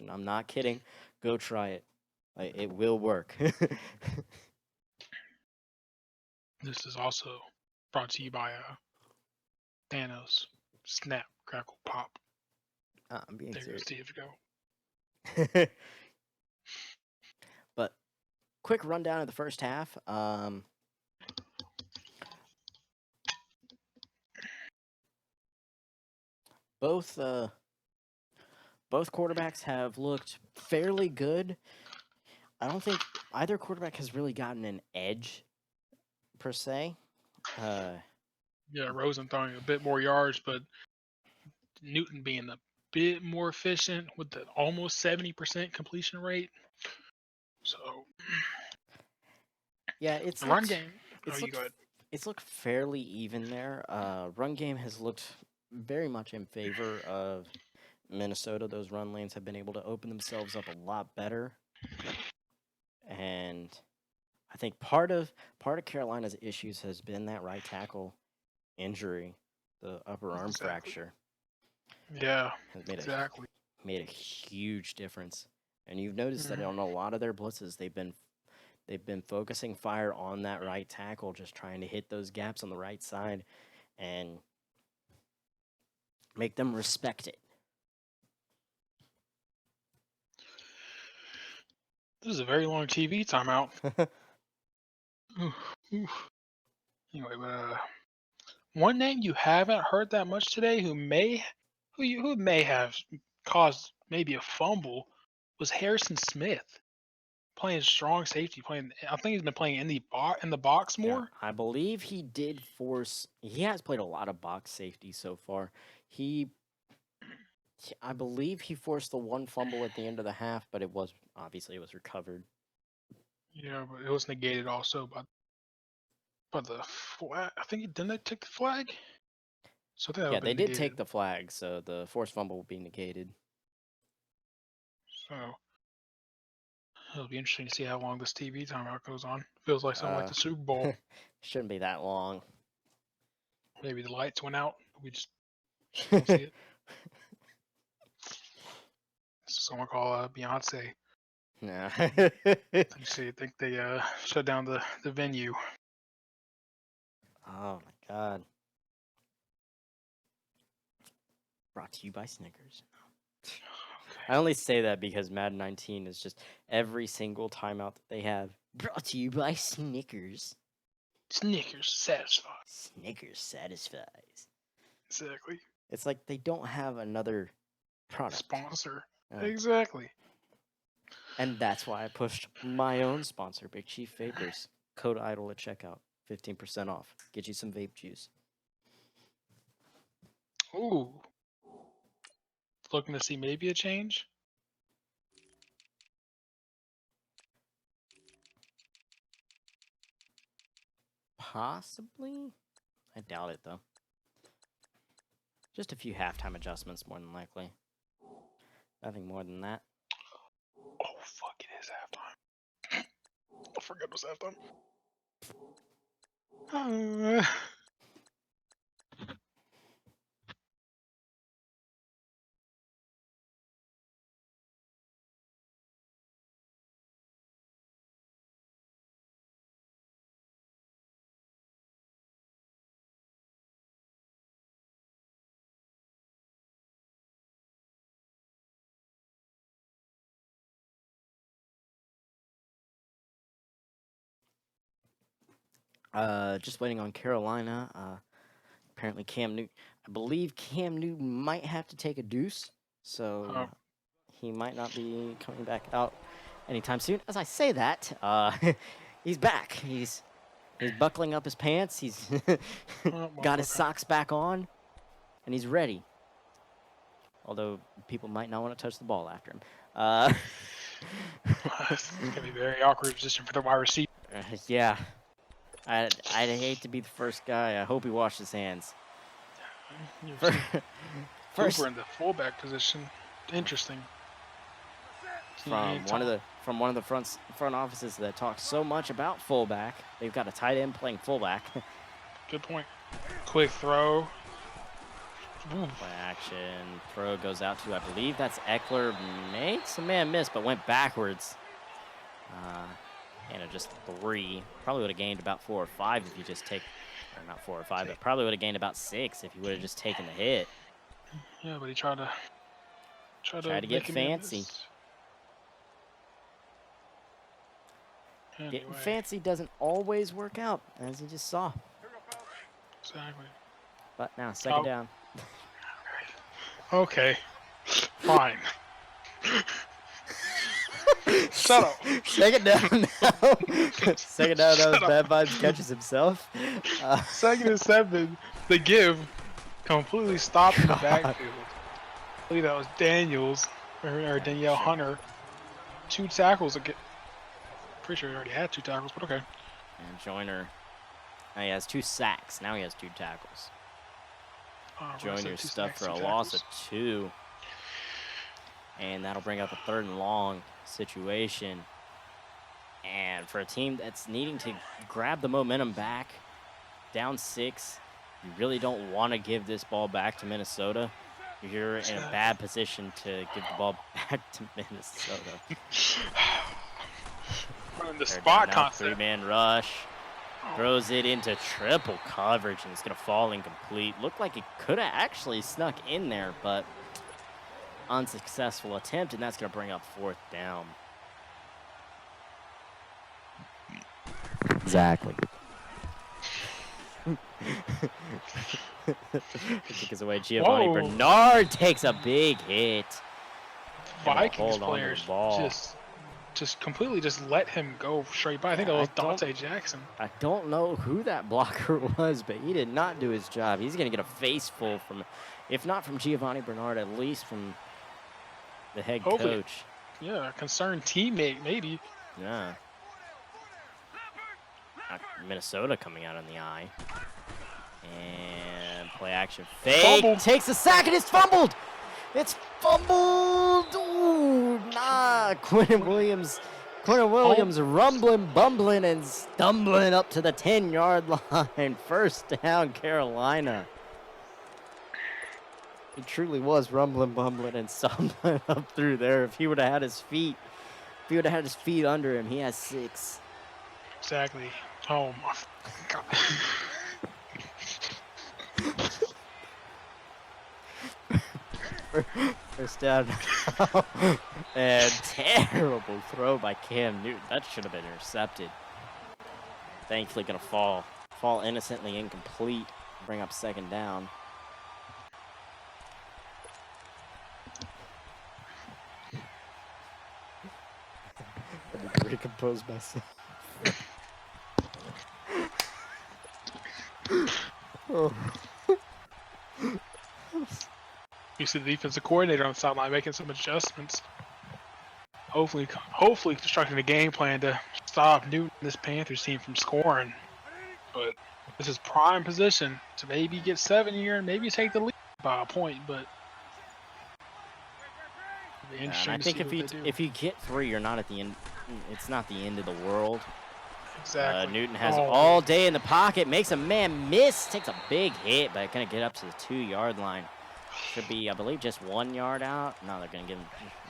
I'm not kidding. Go try it. It will work. This is also brought to you by Thanos. Snap, crackle, pop. I'm being serious. TFGO. But quick rundown of the first half. Both quarterbacks have looked fairly good. I don't think either quarterback has really gotten an edge per se. Yeah, Rosen throwing a bit more yards, but Newton being a bit more efficient with the almost 70% completion rate. So yeah, it's the run game. It's looked fairly even there. Run game has looked very much in favor of Minnesota. Those run lanes have been able to open themselves up a lot better. And I think part of Carolina's issues has been that right tackle injury, the upper arm fracture. Yeah, has made a huge difference. And you've noticed that on a lot of their blitzes, they've been focusing fire on that right tackle, just trying to hit those gaps on the right side and make them respect it. This is a very long TV timeout. Anyway, but one name you haven't heard that much today, who may have caused maybe a fumble, was Harrison Smith, playing strong safety. I think he's been playing in the box more. Yeah, I believe he did force. He has played a lot of box safety so far. I believe he forced the one fumble at the end of the half, but it was recovered. Yeah, but it was negated also by the flag. I think didn't they take the flag? So yeah, they did take the flag, so the forced fumble will be negated. So it'll be interesting to see how long this TV timeout goes on. Feels like something like the Super Bowl. Shouldn't be that long. Maybe the lights went out. We just don't see it. Someone call Beyonce. No. I think they shut down the venue. Oh my God. Brought to you by Snickers. I only say that because Madden 19 is just every single timeout that they have brought to you by Snickers. Snickers satisfied. Snickers satisfies. Exactly. It's like they don't have another product. Sponsor. Yeah. Exactly. And that's why I pushed my own sponsor, Big Chief Vapors. Code IDLE at checkout. 15% off. Get you some vape juice. Ooh. Looking to see maybe a change? Possibly? I doubt it, though. Just a few halftime adjustments, more than likely. Nothing more than that. Oh, fuck, it is halftime. I forgot it was halftime. Just waiting on Carolina. Apparently I believe Cam Newton might have to take a deuce, so he might not be coming back out anytime soon. As I say that, he's back. He's buckling up his pants. He's got his socks back on, and he's ready. Although people might not want to touch the ball after him. It's gonna be a very awkward position for the wide receiver. Yeah. I'd hate to be the first guy. I hope he washed his hands. First, Cooper in the fullback position. Interesting. From one of the front offices that talks so much about fullback, they've got a tight end playing fullback. Good point. Quick throw. Play action. Throw goes out to, I believe that's Eckler. Makes a man miss, but went backwards. And just 3. Probably would have gained about 4 or 5 if you just take, or not 4 or 5, but probably would have gained about 6 if you would have just taken the hit. Yeah, but he tried to get fancy. Anyway. Getting fancy doesn't always work out, as you just saw. Exactly. But now, second down. Okay. Fine. Shut up. Second down now. Second down, that was Bad Vibes catches himself. 2nd and 7. The give completely stopped in the backfield. I believe that was Daniels or Danielle Hunter. 2 tackles again. Pretty sure he already had 2 tackles, but okay. And Joyner, he has 2 sacks. Now he has 2 tackles. Joyner's stuffed for a loss of 2. And that'll bring up a 3rd and long situation. And for a team that's needing to grab the momentum back, down 6, you really don't want to give this ball back to Minnesota. You're in a bad position to give the ball back to Minnesota. Running the spot concept. 3-man rush. Throws it into triple coverage, and it's going to fall incomplete. Looked like it could have actually snuck in there, but unsuccessful attempt, and that's going to bring up 4th down. Exactly. Kick is away. Giovanni Bernard takes a big hit. Vikings players just completely just let him go straight by. I think that was Dante Jackson. I don't know who that blocker was, but he did not do his job. He's going to get a face full from, if not from Giovanni Bernard, at least from the head coach. Yeah, a concerned teammate, maybe. Yeah. Minnesota coming out on the eye. And play action. Fake. Fumble. Takes a sack, and it's fumbled. It's fumbled. Ooh, Quentin Williams rumbling, bumbling, and stumbling up to the 10-yard line. 1st down, Carolina. He truly was rumbling, bumbling, and stumbling up through there. If he would have had his feet under him, he has 6. Exactly. Oh my God. First down. And terrible throw by Cam Newton. That should have been intercepted. Thankfully going to fall innocently incomplete, bring up second down. I need to recompose myself. Oh. You see the defensive coordinator on the sideline making some adjustments. Hopefully constructing a game plan to stop Newton and this Panthers team from scoring. But this is prime position to maybe get 7 here and maybe take the lead by a point. But it'll be And interesting I to think see what they do. if you get 3, you're not at the end. It's not the end of the world. Exactly. Newton has all day in the pocket, makes a man miss, takes a big hit, but gonna get up to the 2-yard line. Should be, I believe, just 1 yard out. No, they're gonna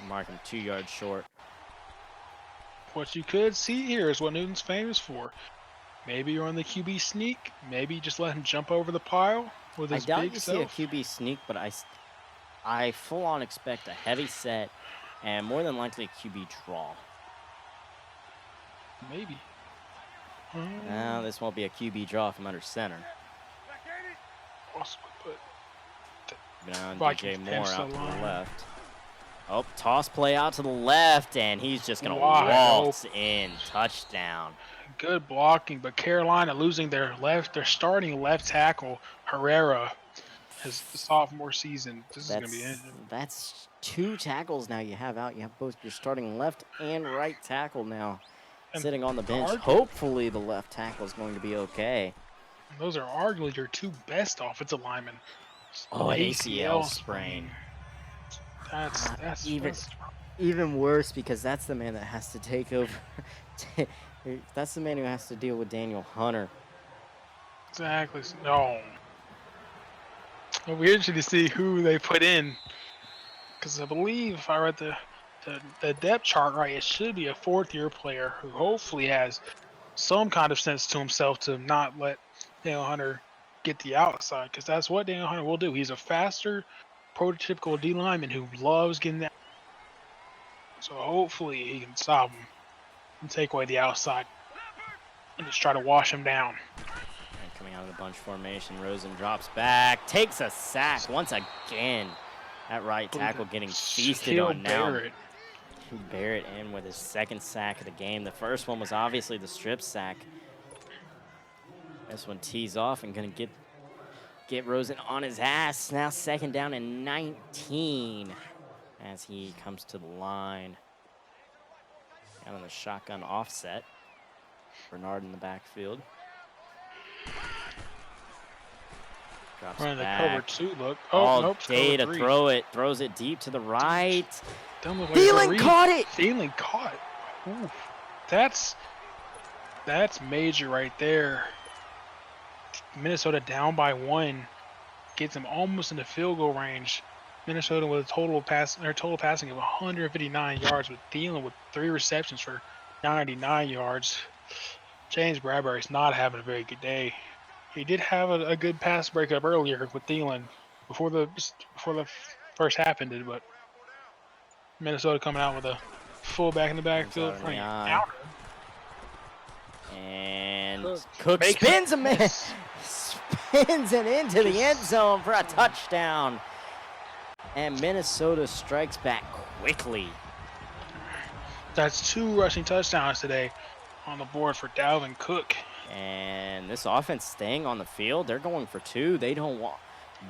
mark him 2 yards short. What you could see here is what Newton's famous for. Maybe you're on the QB sneak. Maybe just let him jump over the pile with his I doubt big you self. see a QB sneak, but I full on expect a heavy set and more than likely a QB draw. Maybe. No, this won't be a QB draw if I'm under center. Possibly, but Now Vikings DJ Moore out to the line. left. Oh, toss play out to the left, and he's just going to Wide waltz in. Touchdown. Good blocking, but Carolina losing their starting left tackle, Herrera, his sophomore season. This is going to be That's 2 tackles now you have out. You have both your starting left and right tackle now sitting on the bench. Hopefully the left tackle is going to be okay. Those are arguably your 2 best offensive linemen. Oh, an ACL sprain. That's even worse because that's the man that has to take over. That's the man who has to deal with Daniel Hunter. Exactly. No. It'll be interesting to see who they put in, because I believe if I read the depth chart right, it should be a 4th-year player who hopefully has some kind of sense to himself to not let Daniel Hunter get the outside, because that's what Daniel Hunter will do. He's a faster, prototypical D lineman who loves getting that. So hopefully he can stop him and take away the outside and just try to wash him down. And coming out of the bunch formation, Rosen drops back, takes a sack once again. That right tackle getting feasted on now. Barrett in with his 2nd sack of the game. The first one was obviously the strip sack. This one tees off and gonna get Rosen on his ass. Now 2nd down and 19 as he comes to the line. Out on the shotgun offset. Bernard in the backfield. Drops Running back. the cover 2 look. All nope, day to throw it. Throws it deep to the right. Thielen caught it. Thielen caught it. Ooh, that's major right there. Minnesota down by 1, gets him almost into field goal range. Minnesota with a total passing of 159 yards, with Thielen with 3 receptions for 99 yards. James Bradbury's not having a very good day. He did have a good pass breakup earlier with Thielen before the first half ended, but Minnesota coming out with a fullback in the backfield playing counter. And Cook spins a man. Spins it into the end zone for a touchdown. And Minnesota strikes back quickly. That's 2 rushing touchdowns today on the board for Dalvin Cook. And this offense staying on the field. They're going for 2. They don't want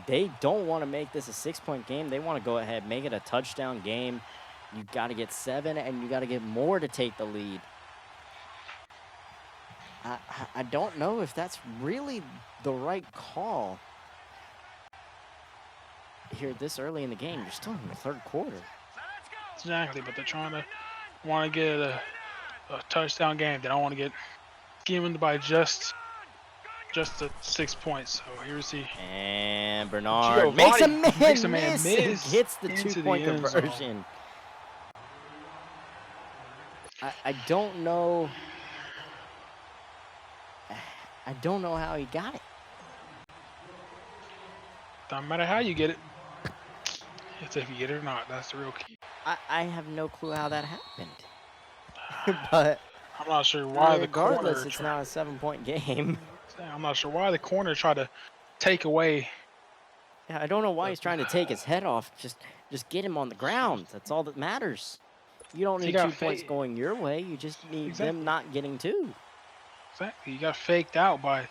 to make this a 6-point game. They want to go ahead, make it a touchdown game. You got to get 7, and you got to get more to take the lead. I don't know if that's really the right call here this early in the game. You're still in the 3rd quarter. Exactly, but they're want to get a touchdown game. They don't want to get skimmed by just the 6 points. So here's the and Bernard makes a man miss and gets the 2-point conversion. I don't know. I don't know how he got it. Doesn't matter how you get it. It's if you get it or not. That's the real key. I have no clue how that happened. But I'm not sure why the regardless, corner. it's not a 7-point game. I'm not sure why the corner tried to take away. Yeah, I don't know why The, he's trying to take his head off. Just get him on the ground. That's all that matters. You don't he need got 2 points going your way. You just need them exactly. not getting 2. Exactly. You got faked out by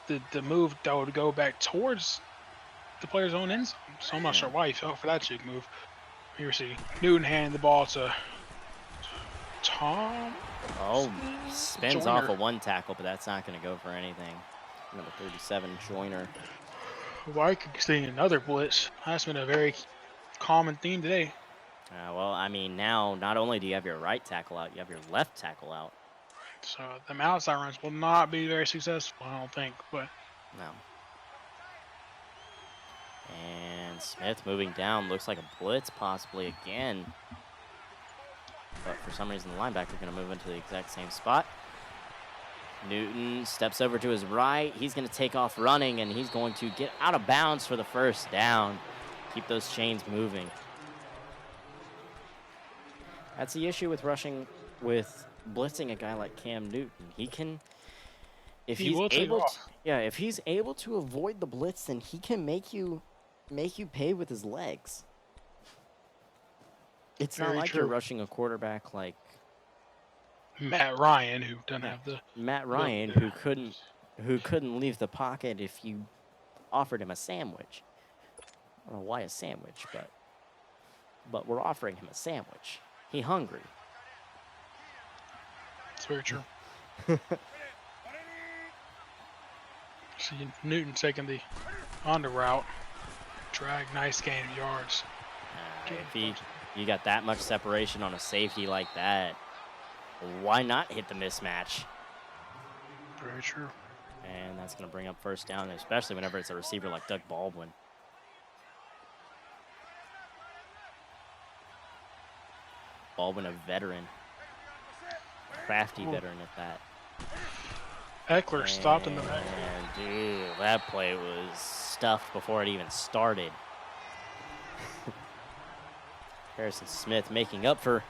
the move that would go back towards the player's own end zone. So I'm not Yeah. sure why he fell for that jig move. Here we see Newton handing the ball to Tom. Oh, spins Joyner. off a 1 tackle, but that's not going to go for anything. Number 37, Joyner. Vikings seeing another blitz. That's been a very common theme today. Well, I mean, now not only do you have your right tackle out, you have your left tackle out. So the outside runs will not be very successful, I don't think. But No. And Smith moving down. Looks like a blitz possibly again. But for some reason, the linebacker going to move into the exact same spot. Newton steps over to his right. He's going to take off running, and he's going to get out of bounds for the first down. Keep those chains moving. That's the issue with blitzing a guy like Cam Newton. He can, if he he's will take able to, off. yeah, if he's able to avoid the blitz, then he can make you pay with his legs. It's not Very like true. you're rushing a quarterback like Matt Ryan, who doesn't have the Matt Ryan, who couldn't leave the pocket if you offered him a sandwich. I don't know why a sandwich, but we're offering him a sandwich. He hungry. It's very true. See Newton taking the on the route. Drag, nice gain of yards. If you got that much separation on a safety like that, why not hit the mismatch? Very true. And that's going to bring up first down, especially whenever it's a receiver like Doug Baldwin. Baldwin, a veteran. Crafty veteran at that. Eckler stopped in the back. And, dude, that play was stuffed before it even started. Harrison Smith making up for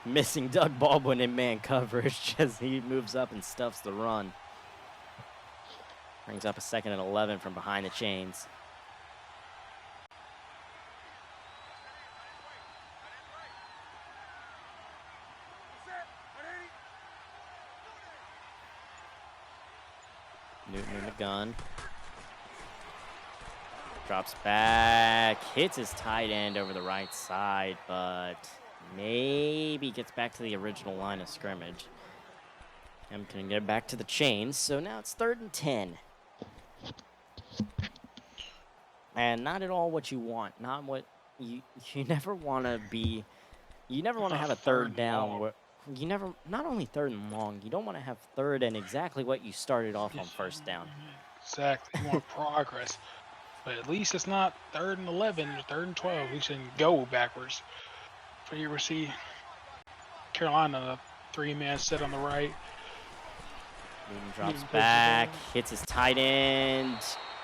missing Doug Baldwin in man coverage as he moves up and stuffs the run. Brings up a 2nd and 11 from behind the chains. Newton in the gun. Drops back, hits his tight end over the right side, but maybe gets back to the original line of scrimmage. And can get back to the chains, so now it's 3rd and 10. And not at all what you want. Not what you never want to be. You never want to have a 3rd down where you never, not only 3rd and long, you don't want to have 3rd and exactly what you started off on 1st down. Exactly. You want progress. But at least it's not 3rd and 11 or 3rd and 12. We shouldn't go backwards. So here we see Carolina, a 3-man set on the right. Newton drops back, hits his tight end,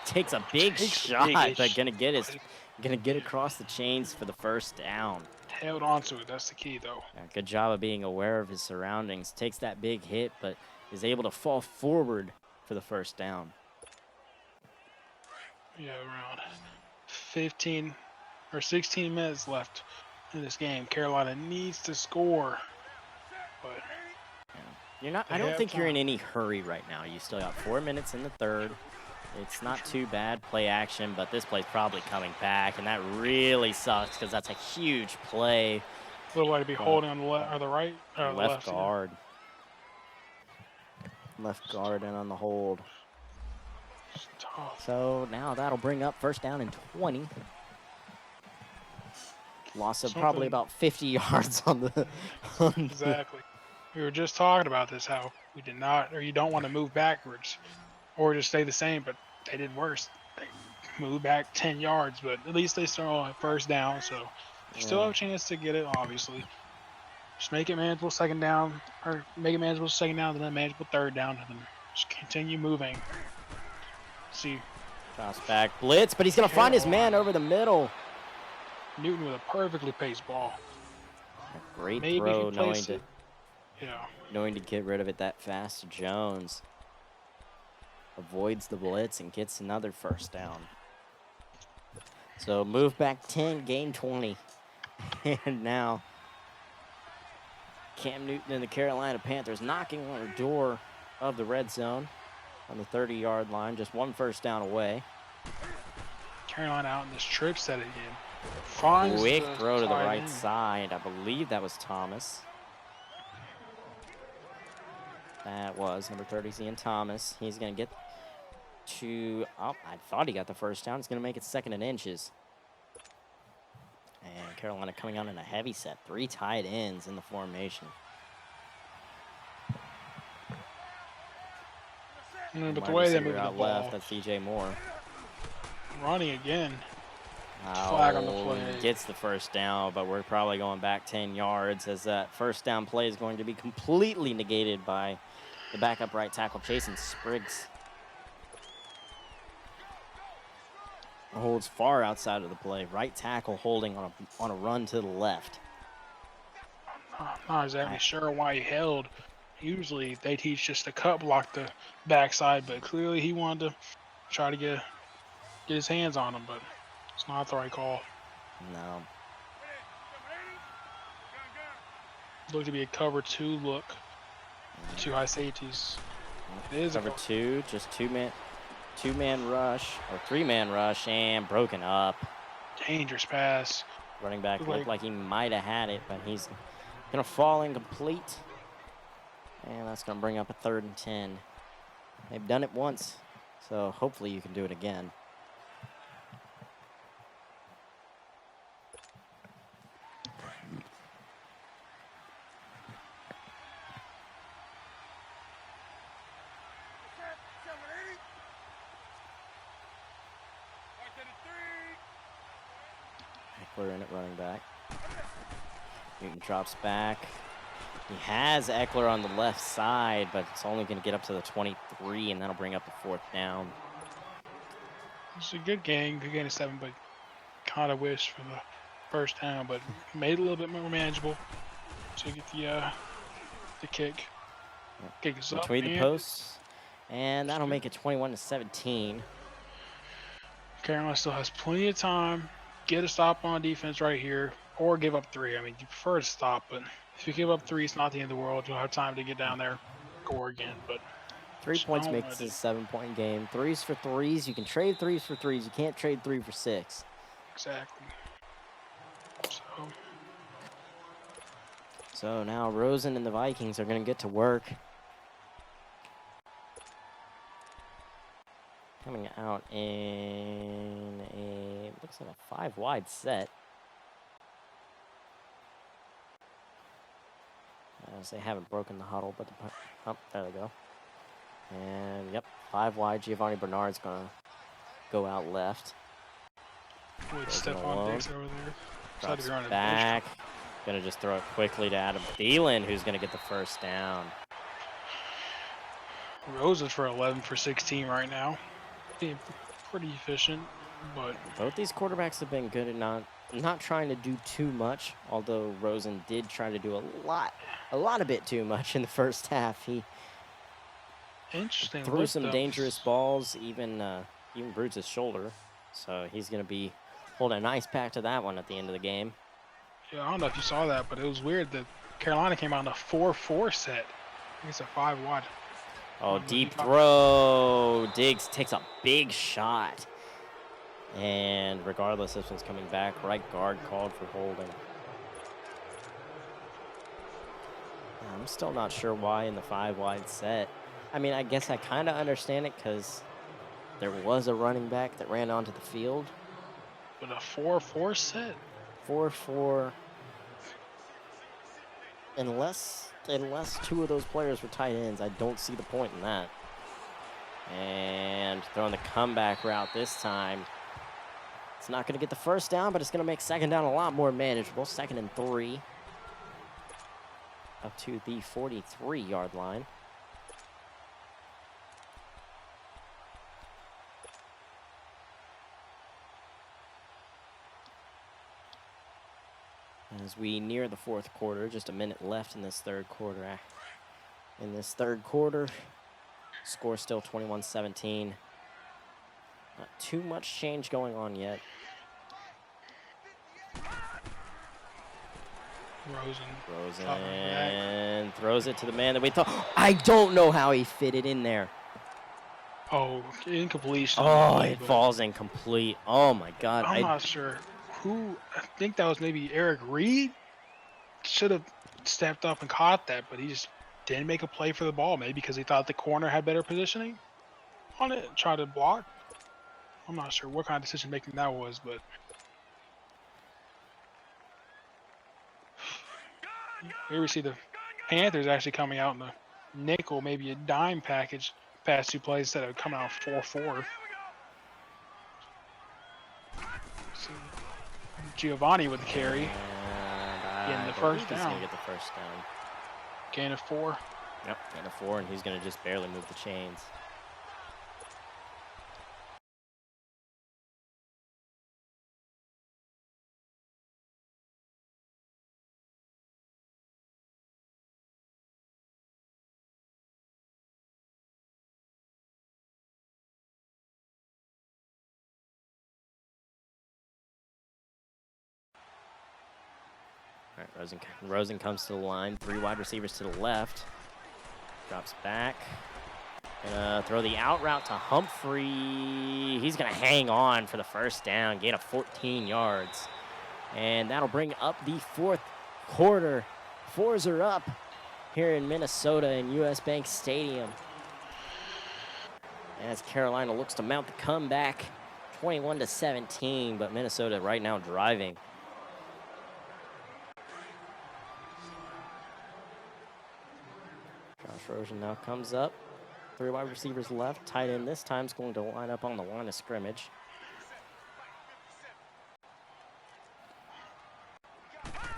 takes a big shot, but gonna get across the chains for the first down. Held on to it. That's the key, though. Yeah, good job of being aware of his surroundings. Takes that big hit, but is able to fall forward for the first down. Yeah, around 15 or 16 minutes left in this game. Carolina needs to score, but you're not. I don't think you're in any hurry right now. You still got 4 minutes in the 3rd. It's not too bad play action, but this play's probably coming back, and that really sucks because that's a huge play. Little way to be holding on the left or the right, or the left left guard. Left guard and on the hold. So now that'll bring up 1st down and 20. Loss of probably about 50 yards on the. Exactly. We were just talking about this, how we did not, or you don't want to move backwards, or just stay the same, but they did worse. They moved back 10 yards, but at least they still have 1st down, so they still have a chance to get it, obviously. Just make it manageable 2nd down, or make it manageable 2nd down, then manageable 3rd down, and then just continue moving. See. Cross back blitz, but he's going to find his man over the middle. Newton with a perfectly paced ball. A great Maybe if you throw, place it. Yeah. knowing to get rid of it that fast. Jones avoids the blitz and gets another first down. So move back 10, gain 20. And now Cam Newton and the Carolina Panthers knocking on the door of the red zone on the 30-yard line, just one first down away. Carolina out in this trip set again. Finds Quick the throw to the tight right end. side. I believe that was Thomas. That was number 30, Ian Thomas. He's going to get to, oh, I thought he got the first down. He's going to make it 2nd and inches. And Carolina coming out in a heavy set. 3 tight ends in the formation. But the Wide way they're receiver moving the out ball, left, that's DJ Moore. running again. Flag on the play. Gets the first down, but we're probably going back 10 yards as that first down play is going to be completely negated by the backup right tackle, Jason Spriggs. Holds far outside of the play. Right tackle holding on a run to the left. I'm not exactly sure why he held. Usually they teach just to cut block the backside, but clearly he wanted to try to get his hands on him, but it's not the right call. No. Looked to be a cover 2 look. 2 high safeties. It is cover 2, just two-man rush or 3-man rush and broken up. Dangerous pass. Running back looked like he might have had it, but he's gonna fall incomplete. And that's gonna bring up a 3rd and 10. They've done it once, so hopefully you can do it again. Eckler in it, running back. Newton drops back. He has Eckler on the left side, but it's only going to get up to the 23, and that'll bring up the 4th down. It's a good gain of 7, but kind of wish for the first down, but made it a little bit more manageable to get the kick. Kick is between the posts, and that'll make it 21-17. Carolina still has plenty of time. Get a stop on defense right here, or give up 3. I mean, you prefer to stop, but if you give up 3, it's not the end of the world. You'll have time to get down there, score again. But 3 points makes it a 7-point game. 3s for 3s. You can trade 3s for 3s. You can't trade 3 for 6. Exactly. So now Rosen and the Vikings are going to get to work. Coming out in looks like a 5-wide set. As they haven't broken the huddle, but there they go. And yep, 5 wide. Giovanni Bernard's gonna go out left. With Stephon Diggs over there. Drops back. Gonna just throw it quickly to Adam Thielen, who's gonna get the first down. Rosen's for 11 for 16 right now. Being pretty efficient, but both these quarterbacks have been good at not trying to do too much, although Rosen did try to do a bit too much in the first half. He threw some dangerous balls, even bruised his shoulder. So he's going to be holding a nice pack to that one at the end of the game. Yeah, I don't know if you saw that, but it was weird that Carolina came out in a 4-4 set. I think it's a 5-wide. Oh, deep throw. Diggs takes a big shot. And regardless, this one's coming back. Right guard called for holding. I'm still not sure why in the 5-wide set. I mean, I guess I kind of understand it because there was a running back that ran onto the field. But a 4-4 set? 4-4. Unless 2 of those players were tight ends, I don't see the point in that. And throwing the comeback route this time. It's not going to get the first down, but it's going to make 2nd down a lot more manageable. 2nd and 3. Up to the 43-yard line. As we near the fourth quarter, just a minute left in this third quarter. Score still 21-17. Not too much change going on yet. Rosen throws it to the man that we thought. I don't know how he fit it in there. Oh, incompletion. Oh, it falls incomplete. Oh my God. I'm not sure who. I think that was maybe Eric Reed. Should have stepped up and caught that, but he just didn't make a play for the ball. Maybe because he thought the corner had better positioning on it and tried to block. I'm not sure what kind of decision making that was, but here we see the Panthers actually coming out in the nickel, maybe a dime package past 2 plays instead of coming out 4-4. So Giovanni with the carry. Getting the first down. He's going to get the first down. Gain of 4. Yep, gain of 4, and he's going to just barely move the chains. All right, Rosen comes to the line. 3 wide receivers to the left. Drops back. Gonna throw the out route to Humphrey. He's gonna hang on for the first down. Gain of 14 yards. And that'll bring up the fourth quarter. 4s are up here in Minnesota in US Bank Stadium. As Carolina looks to mount the comeback. 21-17, but Minnesota right now driving. Josh Rosen now comes up. 3 wide receivers left. Tight end this time is going to line up on the line of scrimmage.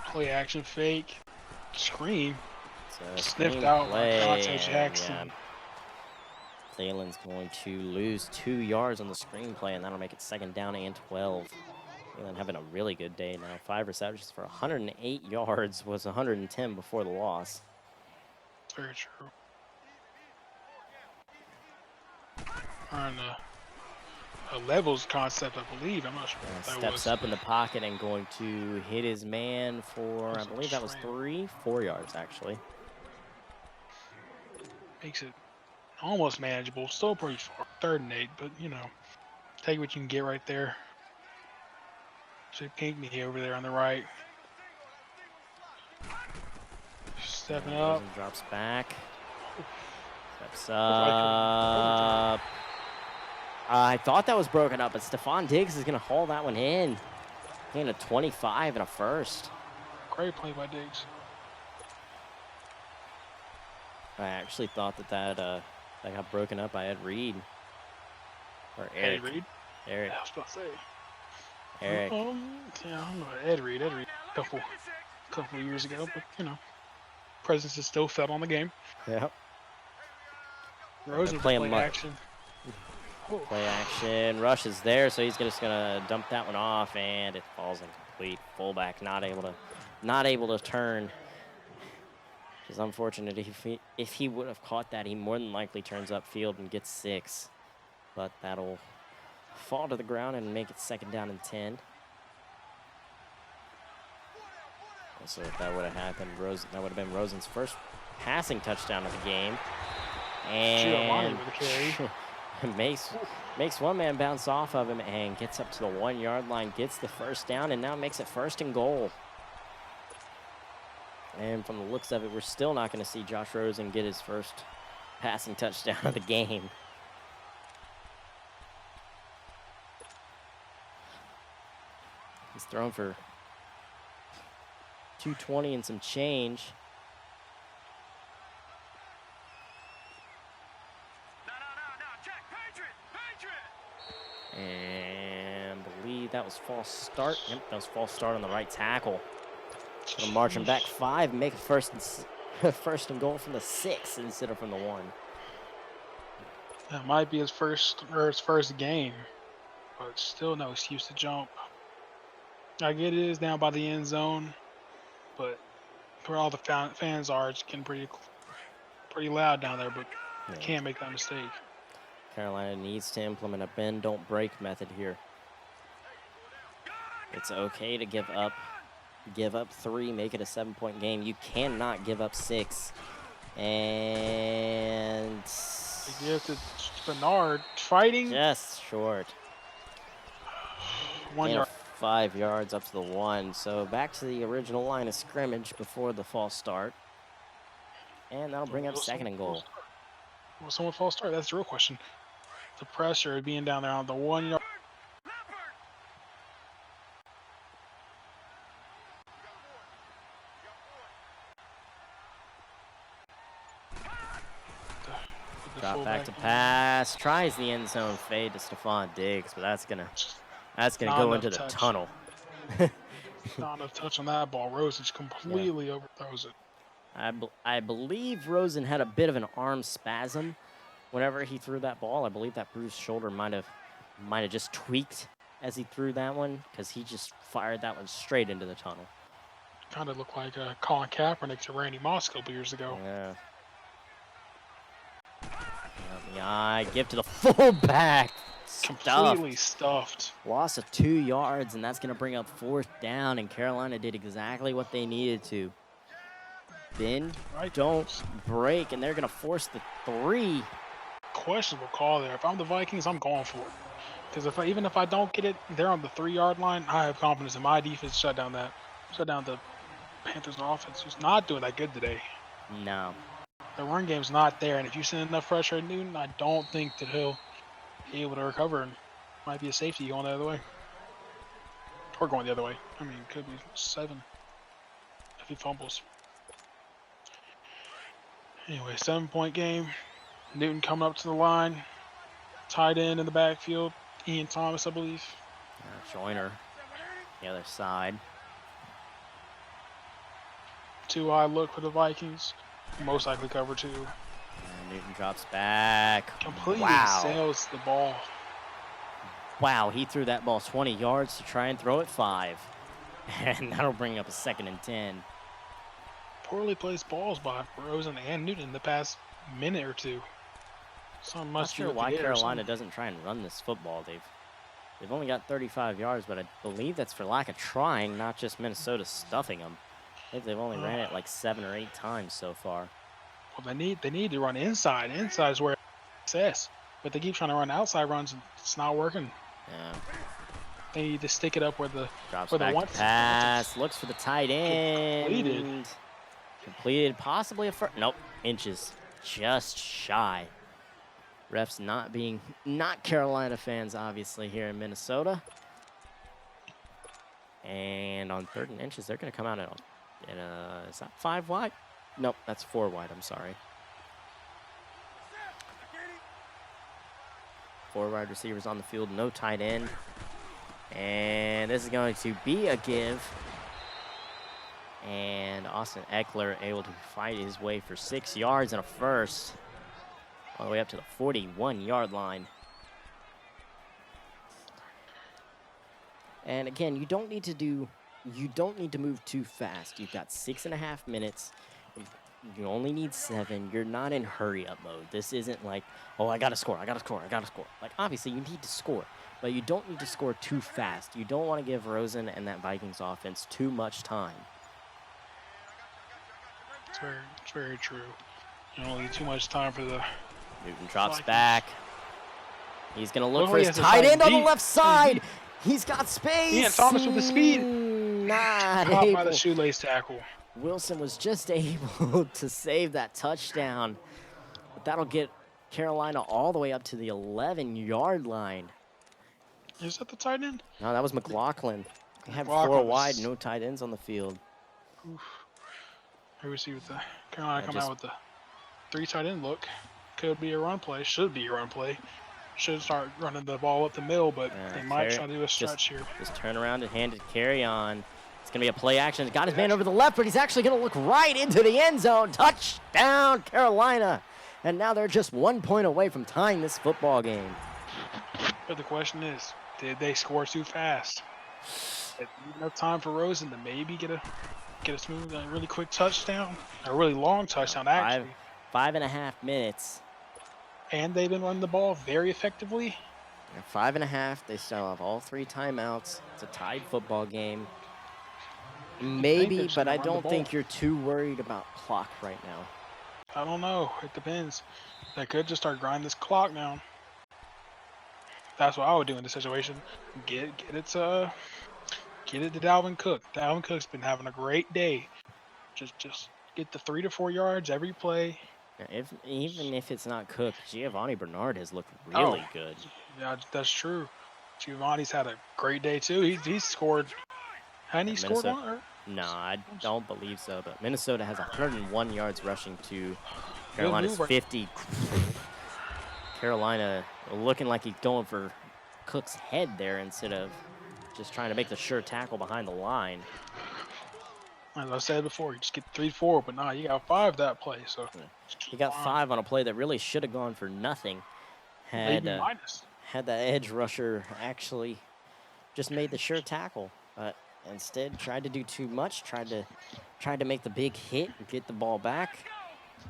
Play action fake. Screen. Sniffed out by Dante Jackson. Yeah. Thalen's going to lose 2 yards on the screenplay, and that'll make it 2nd down and 12. Thalen having a really good day now. 5 receptions for 108 yards, was 110 before the loss. Very true. On a levels concept, I believe. I'm not sure what that steps was. Up in the pocket and going to hit his man for, I believe that was 4 yards, actually. Makes it almost manageable. Still pretty far. 3rd and 8, but, you know, take what you can get right there. See Pinckney over there on the right. Stepping up. Drops back. Steps up. I thought that was broken up, but Stephon Diggs is going to haul that one in. Gain a 25 and a first. Great play by Diggs. I actually thought that got broken up by Ed Reed. Or Eric. Ed Reed? Eric. I was about to say. Eric. Yeah, I don't know. Ed Reed a couple of years ago, but, you know, presence is still felt on the game. Yep. Rosen play action. Play action. Rush is there, so he's just gonna dump that one off, and it falls incomplete. Fullback not able to turn. Which is unfortunate. If he would have caught that, he more than likely turns upfield and gets 6. But that'll fall to the ground and make it 2nd down and 10. Also, if that would have happened, that would have been Rosen's first passing touchdown of the game. And makes one man bounce off of him and gets up to the 1-yard line, gets the first down, and now makes it 1st and goal. And from the looks of it, we're still not going to see Josh Rosen get his first passing touchdown of the game. He's thrown for 220 and some change. And I believe that was false start. Yep, that was false start on the right tackle. Gonna march him back 5, make it first and goal from the 6 instead of from the 1. That might be his first game, but still no excuse to jump. I get it is down by the end zone, but where all the fans are, it's getting pretty loud down there. But Yeah. can't make that mistake. Carolina needs to implement a bend, don't break method here. It's okay to give up 3, make it a 7-point game. You cannot give up 6. And They give to Bernard fighting. just short. 1 yard. 5 yards up to the 1. So back to the original line of scrimmage before the false start. And that'll bring up 2nd and goal. Will someone false start? That's the real question. The pressure being down there on the 1 yard. Drop back to pass. Tries the end zone fade to Stephon Diggs, but that's gonna go into the tunnel. Not enough touch on that ball. Rosen just completely overthrows it. I believe Rosen had a bit of an arm spasm whenever he threw that ball. I believe that bruised shoulder might have just tweaked as he threw that one, because he just fired that one straight into the tunnel. Kind of looked like Colin Kaepernick to Randy Moss a couple years ago. Yeah. Give to the fullback. Completely stuffed. Loss of 2 yards, and that's going to bring up 4th down, and Carolina did exactly what they needed to. Bend, don't break, and they're going to force the 3. Questionable call there. If I'm the Vikings, I'm going for it. Because even if I don't get it, they're on the 3-yard line. I have confidence in my defense to shut down the Panthers offense, who's not doing that good today. No. The run game's not there, and if you send enough pressure at Newton, I don't think that he'll be able to recover, and might be a safety going the other way. Or going the other way. I mean, could be 7 if he fumbles. Anyway, 7-point game. Newton coming up to the line. Tight end in the backfield. Ian Thomas, I believe. Joyner, the other side. 2 high look for the Vikings. Most likely cover 2. And Newton drops back. Completely sails the ball. Wow, he threw that ball 20 yards to try and throw it 5. And that'll bring up a 2nd and 10. Poorly placed balls by Rosen and Newton the past minute or 2. I'm not sure why Carolina doesn't try and run this football. They've only got 35 yards, but I believe that's for lack of trying, not just Minnesota stuffing them. I think they've only ran it like 7 or 8 times so far. Well, they need to run inside. Inside is where it's success. But they keep trying to run outside runs, and it's not working. Yeah. They need to stick it up where the drops back to pass. Looks for the tight end. Completed. Possibly a first. Nope. Inches. Just shy. Refs not Carolina fans, obviously, here in Minnesota. And on 3rd and inches, they're going to come out is that 5 wide? Nope, that's 4 wide. I'm sorry. 4 wide receivers on the field, no tight end. And this is going to be a give. And Austin Eckler able to fight his way for 6 yards and a first. All the way up to the 41-yard line. And again, you don't need to move too fast. You've got 6.5 minutes. You only need 7. You're not in hurry-up mode. This isn't like, oh, I gotta score. Like, obviously, you need to score, but you don't need to score too fast. You don't want to give Rosen and that Vikings offense too much time. It's very true. You don't need too much time for the Newton drops Vikings. Back. He's going to look for his tight end on the left side. He's got space. Ian Thomas with the speed. Not Caught able. by the shoelace tackle. Wilson was just able to save that touchdown. But that'll get Carolina all the way up to the 11-yard line. Is that the tight end? No, that was McLaughlin. They have 4 wide, no tight ends on the field. Oof. Here we see with the Carolina come out with the 3 tight end look. Could be a run play. Should be a run play. Should start running the ball up the middle, but they might try to do a stretch here. Just turn around and hand it carry on. It's going to be a play action. He's got his man over the left, but he's actually going to look right into the end zone. Touchdown, Carolina. And now they're just 1 point away from tying this football game. But the question is, did they score too fast? Enough time for Rosen to maybe get a get a smooth, really quick touchdown, a really long touchdown actually. 5.5 minutes. And they've been running the ball very effectively. They're 5.5. They still have all 3 timeouts. It's a tied football game. You think they're Maybe, just but gonna I run the don't ball. think you're too worried about clock right now. I don't know. It depends. They could just start grinding this clock down. That's what I would do in this situation. Get it to Dalvin Cook. Dalvin Cook's been having a great day. Just get the 3 to 4 yards every play. Even if it's not Cook, Giovanni Bernard has looked Oh, really good. yeah, that's true. Giovanni's had a great day too. He's scored. Hadn't he scored Minnesota. one? No, I don't believe so. But Minnesota has 101 yards rushing to Good Carolina's move, right? 50. Carolina looking like he's going for Cook's head there instead of just trying to make the sure tackle behind the line. As I said before, you just get 3 4, but nah, you got 5 that play. So He got 5 on a play that really should have gone for nothing. maybe minus. Had that edge rusher actually just made the sure tackle, but instead tried to do too much. Tried to make the big hit and get the ball back,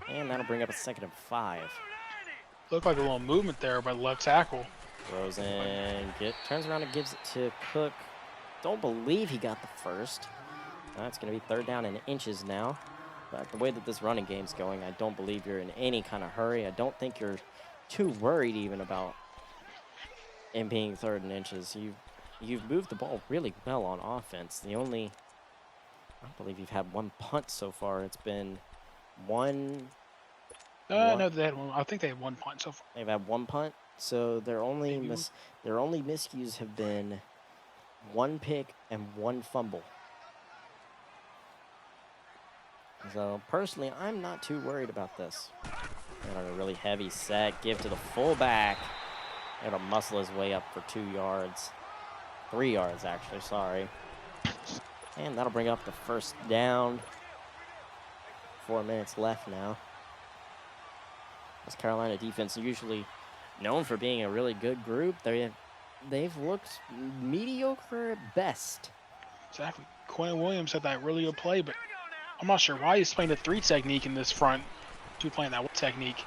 and that'll bring up a 2nd and 5. Looked like a little movement there by the left tackle. Rosen turns around and gives it to Cook. Don't believe he got the first. That's going to be 3rd down and inches now. But the way that this running game's going, I don't believe you're in any kind of hurry. I don't think you're too worried even about it being 3rd and inches. You've moved the ball really well on offense. I don't believe you've had 1 punt so far. It's been one. No, they had one. I think they had 1 punt so far. They've had 1 punt, so their only miscues have been 1 pick and 1 fumble. So personally, I'm not too worried about this. And on a really heavy set, give to the fullback. Able to muscle his way up for 2 yards. 3 yards, actually, sorry. And that'll bring up the 1st down. 4 minutes left now. This Carolina defense is usually known for being a really good group. They've looked mediocre at best. Exactly. Quinn Williams had that really good play, but I'm not sure why he's playing the 3 technique in this front. To playing that 1 technique.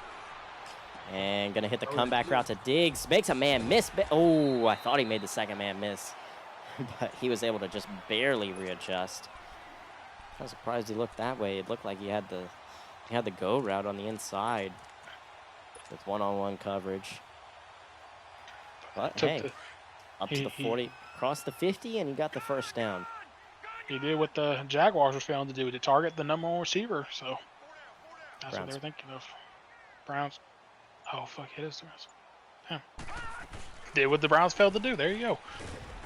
And gonna hit the comeback route to Diggs. Makes a man miss. Oh, I thought he made the 2nd man miss. But he was able to just barely readjust. I was surprised he looked that way. It looked like he had the go route on the inside with one-on-one coverage. But hey, up to the 40, crossed the 50, and he got the 1st down. He did what the Jaguars were failing to do, to target the number 1 receiver. So that's what they're thinking of. Browns. Oh, fuck, it is the Browns. Yeah. Did what the Browns failed to do. There you go.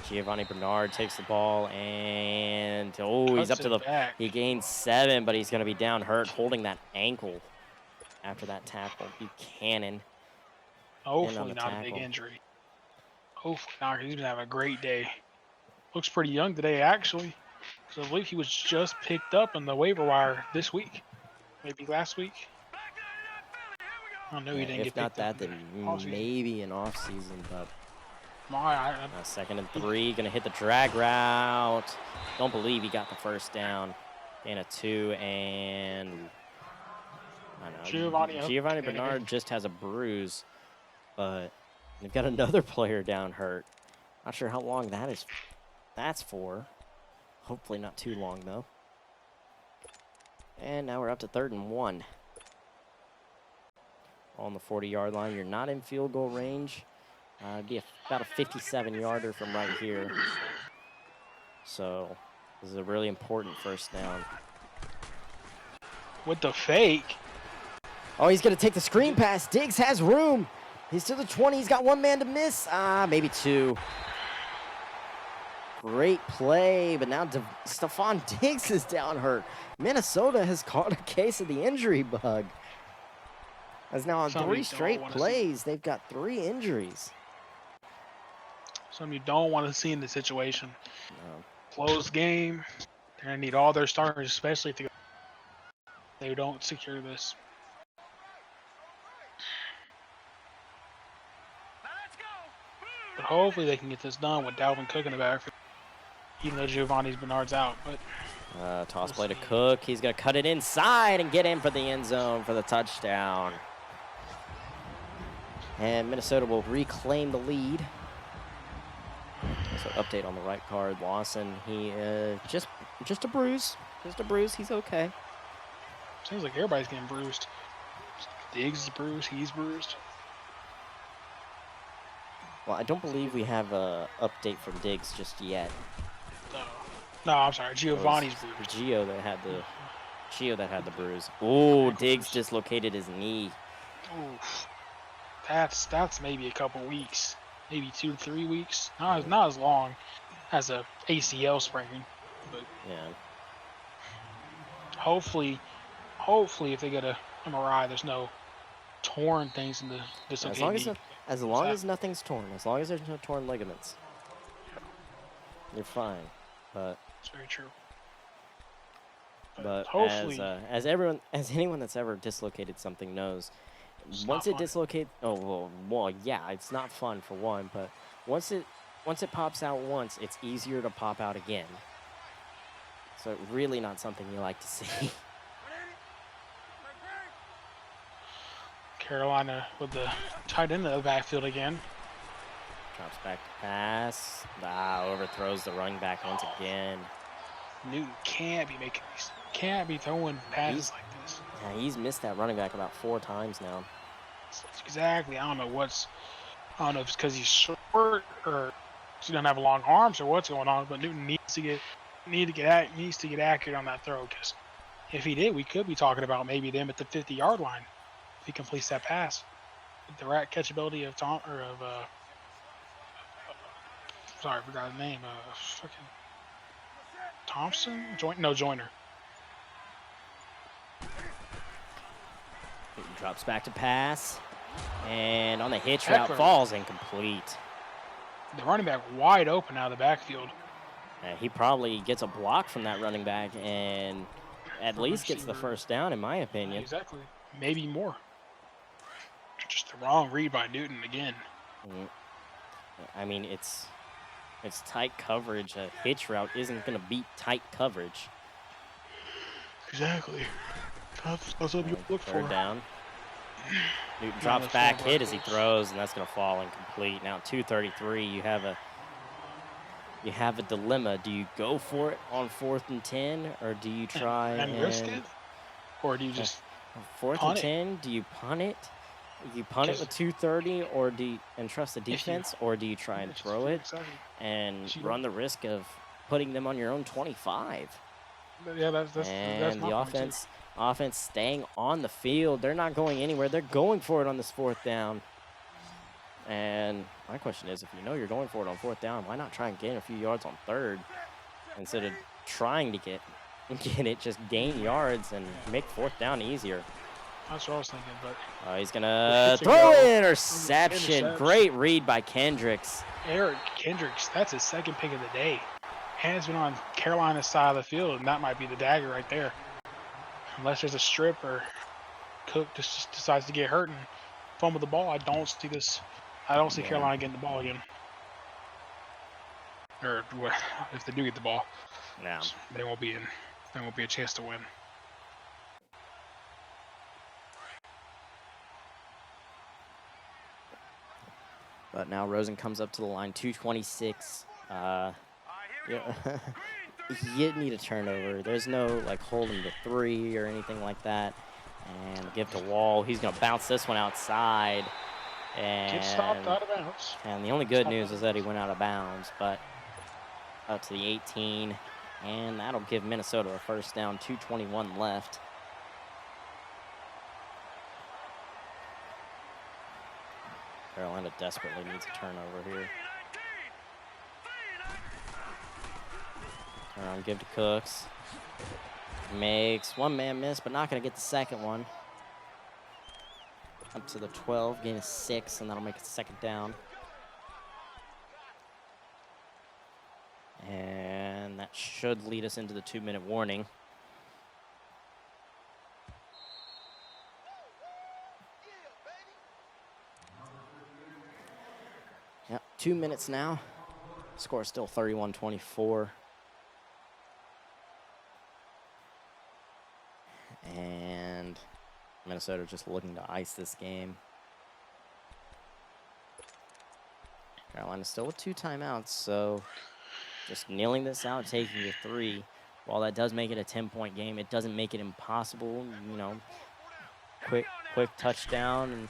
Giovanni Bernard takes the ball, and he's up to the back. He gained 7, but he's going to be down hurt, holding that ankle after that tackle. Buchanan. Hopefully not a big injury. Hopefully not, because he's been having a great day. Looks pretty young today, actually. So I believe he was just picked up on the waiver wire this week. Maybe last week. I know he didn't get picked up. If not that, then maybe an off-season, but... 2nd and 3, gonna hit the drag route. Don't believe he got the 1st down. And a 2, and I don't know. Giovanni Bernard just has a bruise, but they've got another player down hurt. Not sure how long that's for. Hopefully not too long though. And now we're up to 3rd and 1. On the 40-yard line, you're not in field goal range. It'd be about a 57-yarder from right here. So this is a really important 1st down. With the fake. Oh, he's going to take the screen pass. Diggs has room. He's to the 20. He's got 1 man to miss. Maybe 2. Great play, but now Stephon Diggs is down hurt. Minnesota has caught a case of the injury bug. As now on 3 straight plays, they've got 3 injuries. Something you don't want to see in the situation. No. Close game. They're going to need all their starters, especially if they don't secure this. But hopefully they can get this done with Dalvin Cook in the backfield. Even though Giovanni Bernard's out. But Toss play to Cook. He's going to cut it inside and get in for the end zone for the touchdown. And Minnesota will reclaim the lead. So update on the right card. Lawson, he just a bruise. Just a bruise. He's okay. Seems like everybody's getting bruised. Diggs is bruised. He's bruised. Well, I don't believe we have a update from Diggs just yet. No, I'm sorry. Giovanni's bruised. Gio that had the bruise. Oh, Diggs dislocated his knee. Oof. That's maybe a couple weeks, maybe 2 to 3 weeks. Not as long as a ACL sprain, but yeah. Hopefully, if they get a MRI, there's no torn things in the dislocated knee. As long as nothing's torn, as long as there's no torn ligaments, you're fine. But it's very true. But hopefully, as anyone that's ever dislocated something knows, once it dislocates, well, yeah, it's not fun for one, but once it pops out once, it's easier to pop out again. So really not something you like to see. Carolina with the tight end of the backfield again. Drops back to pass. Overthrows the running back once again. Newton can't be throwing passes like this. Yeah, he's missed that running back about 4 times now. Exactly. I don't know if it's because he's short or he doesn't have long arms or what's going on. But Newton needs to get accurate on that throw, because if he did, we could be talking about maybe them at the 50-yard line if he completes that pass. The catchability of sorry, I forgot his name. Thompson? Joyner. Drops back to pass. And on the hitch route, falls incomplete. The running back wide open out of the backfield. He probably gets a block from that running back and at least gets the first down, in my opinion. Exactly. Maybe more. Just the wrong read by Newton again. I mean, it's tight coverage. A hitch route isn't going to beat tight coverage. Exactly. That's what you look for. Third down. Newton drops back, hit as he throws, and that's going to fall incomplete. Now 2:33. You have a dilemma. Do you go for it on 4th and 10, or do you try and risk it, or do you just 4th and 10? Do you punt it? You punt it with 2:30, or and trust the defense, or do you try and throw it and run the risk of putting them on your own 25? Yeah, that's the offense staying on the field. They're not going anywhere. They're going for it on this 4th down. And my question is, if you know you're going for it on 4th down, why not try and gain a few yards on 3rd instead of trying to get it? Just gain yards and make 4th down easier. That's what I was thinking, but he's gonna throw an interception. Great read by Kendricks. Eric Kendricks, that's his 2nd pick of the day. Hands been on Carolina's side of the field, and that might be the dagger right there. Unless there's a strip or Cook just decides to get hurt and fumble the ball, I don't see Carolina getting the ball again. Or if they do get the ball, they won't be a chance to win. But now Rosen comes up to the line, 2:26. You need a turnover. There's no holding the 3 or anything like that. And give to Wall. He's gonna bounce this one outside. And get stopped out of bounds. And the only good news is that he went out of bounds, but up to the 18, and that'll give Minnesota a first down. 2:21 left. Carolina desperately needs a turnover here. Turn around, give to Cooks. Makes 1-man miss, but not going to get the 2nd one. Up to the 12, gain of 6, and that'll make it 2nd down. And that should lead us into the 2-minute warning. Yep, 2 minutes now. Score still 31-24. Minnesota just looking to ice this game. Carolina still with 2 timeouts, so just kneeling this out, taking the 3. While that does make it a 10-point game, it doesn't make it impossible. You know, quick touchdown and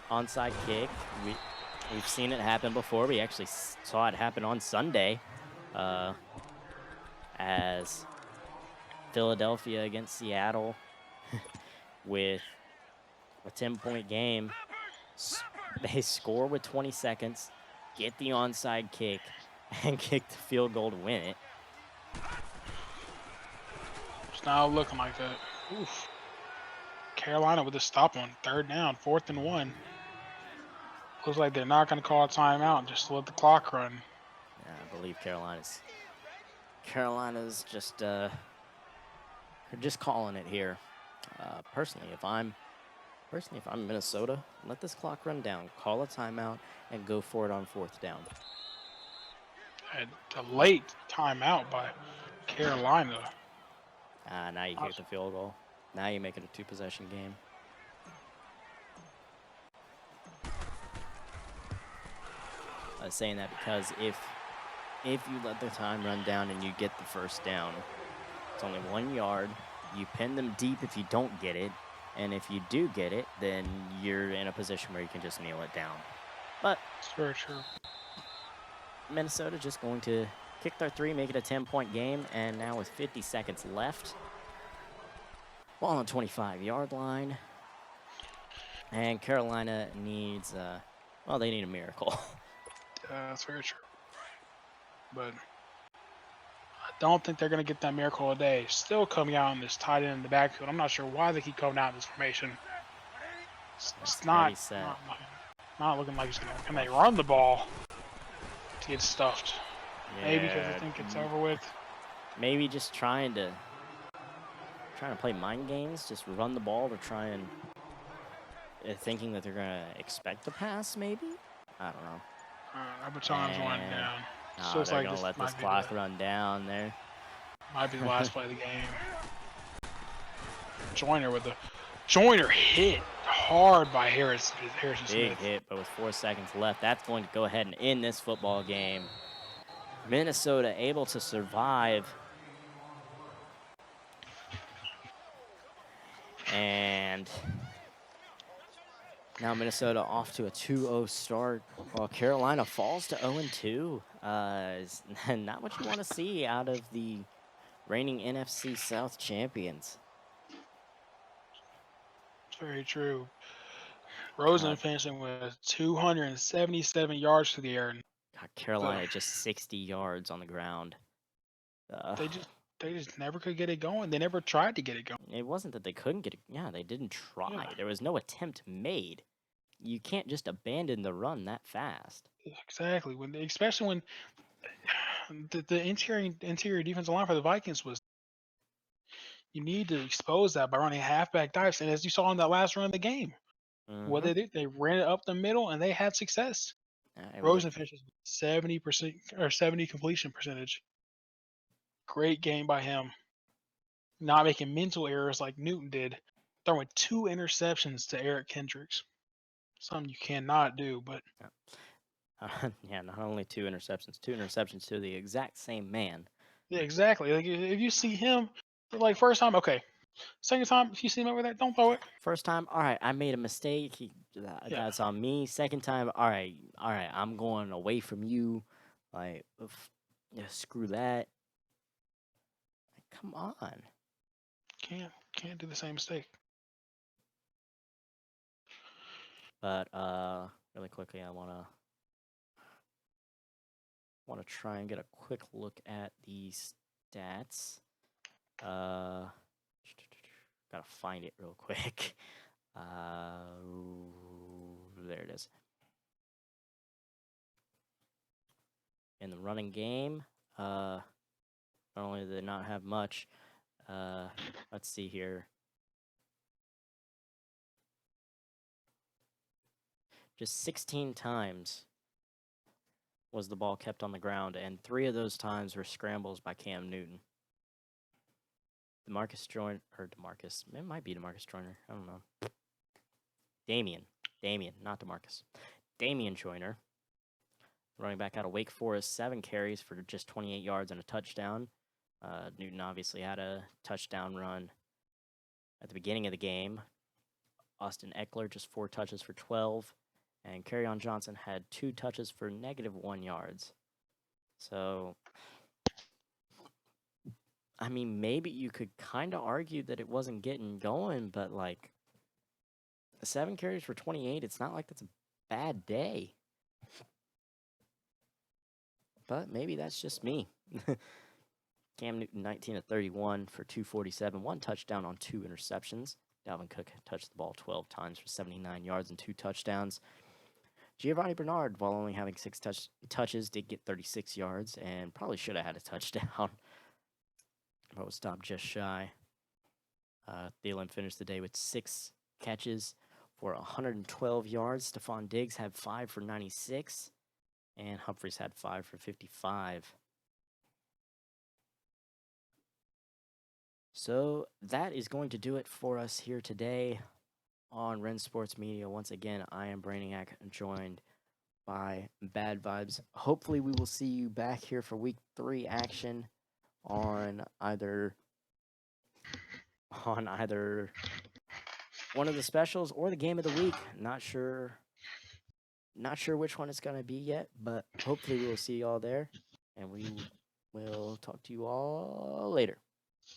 onside kick. We've seen it happen before. We actually saw it happen on Sunday, as Philadelphia against Seattle with a 10-point game. They score with 20 seconds, get the onside kick, and kick the field goal to win it. It's not looking like that. Oof. Carolina with a stop on 3rd down, 4th and 1. Looks like they're not going to call a timeout, just let the clock run. Yeah, I believe Carolina's just calling it here. Personally, if I'm Minnesota, let this clock run down, call a timeout, and go for it on 4th down. And a late timeout by Carolina. Now you kick the field goal. Now you make it a 2-possession game. I was saying that because if you let the time run down and you get the 1st down, it's only 1 yard. You pin them deep if you don't get it, and if you do get it, then you're in a position where you can just kneel it down. But it's very true. Minnesota just going to kick their 3, make it a 10-point game, and now with 50 seconds left, ball on the 25-yard line, and Carolina needs, they need a miracle. That's very true. But I don't think they're going to get that miracle today. Still coming out in this tight end in the backfield. I'm not sure why they keep coming out in this formation. It's not looking like it's going to. Can they run the ball to get stuffed? Yeah, maybe because they think it's over with. Maybe just trying to play mind games, just run the ball to try and thinking that they're going to expect the pass, maybe? I don't know. Baton's winding down. No, they're going to let this clock run down there. Might be the last play of the game. Joyner hit hard by Harrison Smith. Big hit, but with 4 seconds left, that's going to go ahead and end this football game. Minnesota able to survive. And now Minnesota off to a 2-0 start, while Carolina falls to 0-2. Not what you want to see out of the reigning NFC South champions. Very true. Rosen finishing with 277 yards to the air. Carolina just 60 yards on the ground. They just never could get it going. They never tried to get it going. It wasn't that they couldn't get it. Yeah, they didn't try. Yeah. There was no attempt made. You can't just abandon the run that fast. Exactly. Especially when the interior defensive line for the Vikings was. You need to expose that by running halfback dives, and as you saw in that last run of the game, what they did, they ran it up the middle and they had success. Rosen finishes 70% or 70 completion percentage. Great game by him. Not making mental errors like Newton did. Throwing 2 interceptions to Eric Kendricks. Something you cannot do, but yeah, not only 2 interceptions to the exact same man. Yeah, exactly. Like if you see him, like first time, okay. Second time, if you see him over there, don't throw it. First time, all right, I made a mistake. That's on me. Second time, all right, I'm going away from you. Like, screw that. Like, come on. Can't do the same mistake. But really quickly, I wanna try and get a quick look at the stats. Gotta find it real quick. There it is. In the running game, not only did they not have much, let's see here. Just 16 times was the ball kept on the ground, and 3 of those times were scrambles by Cam Newton. DeMarcus Joyner, or DeMarcus, it might be DeMarcus Joyner. I don't know. Damian, not DeMarcus. Damian Joyner, running back out of Wake Forest, 7 carries for just 28 yards and a touchdown. Newton obviously had a touchdown run at the beginning of the game. Austin Eckler, just 4 touches for 12. And Kerryon Johnson had 2 touches for -1 yards. So, I mean, maybe you could kind of argue that it wasn't getting going, but like 7 carries for 28, it's not like that's a bad day. But maybe that's just me. Cam Newton, 19 of 31 for 247, 1 touchdown on 2 interceptions. Dalvin Cook touched the ball 12 times for 79 yards and 2 touchdowns. Giovanni Bernard, while only having 6 touches, did get 36 yards and probably should have had a touchdown, but was stopped just shy. Thielen finished the day with 6 catches for 112 yards. Stephon Diggs had 5 for 96, and Humphries had 5 for 55. So that is going to do it for us here today on Ren Sports Media. Once again, I am Brainiac, joined by Bad Vibes. Hopefully we will see you back here for week 3 action on either one of the specials or the game of the week. Not sure which one it's going to be yet, but hopefully we will see you all there, and we will talk to you all later.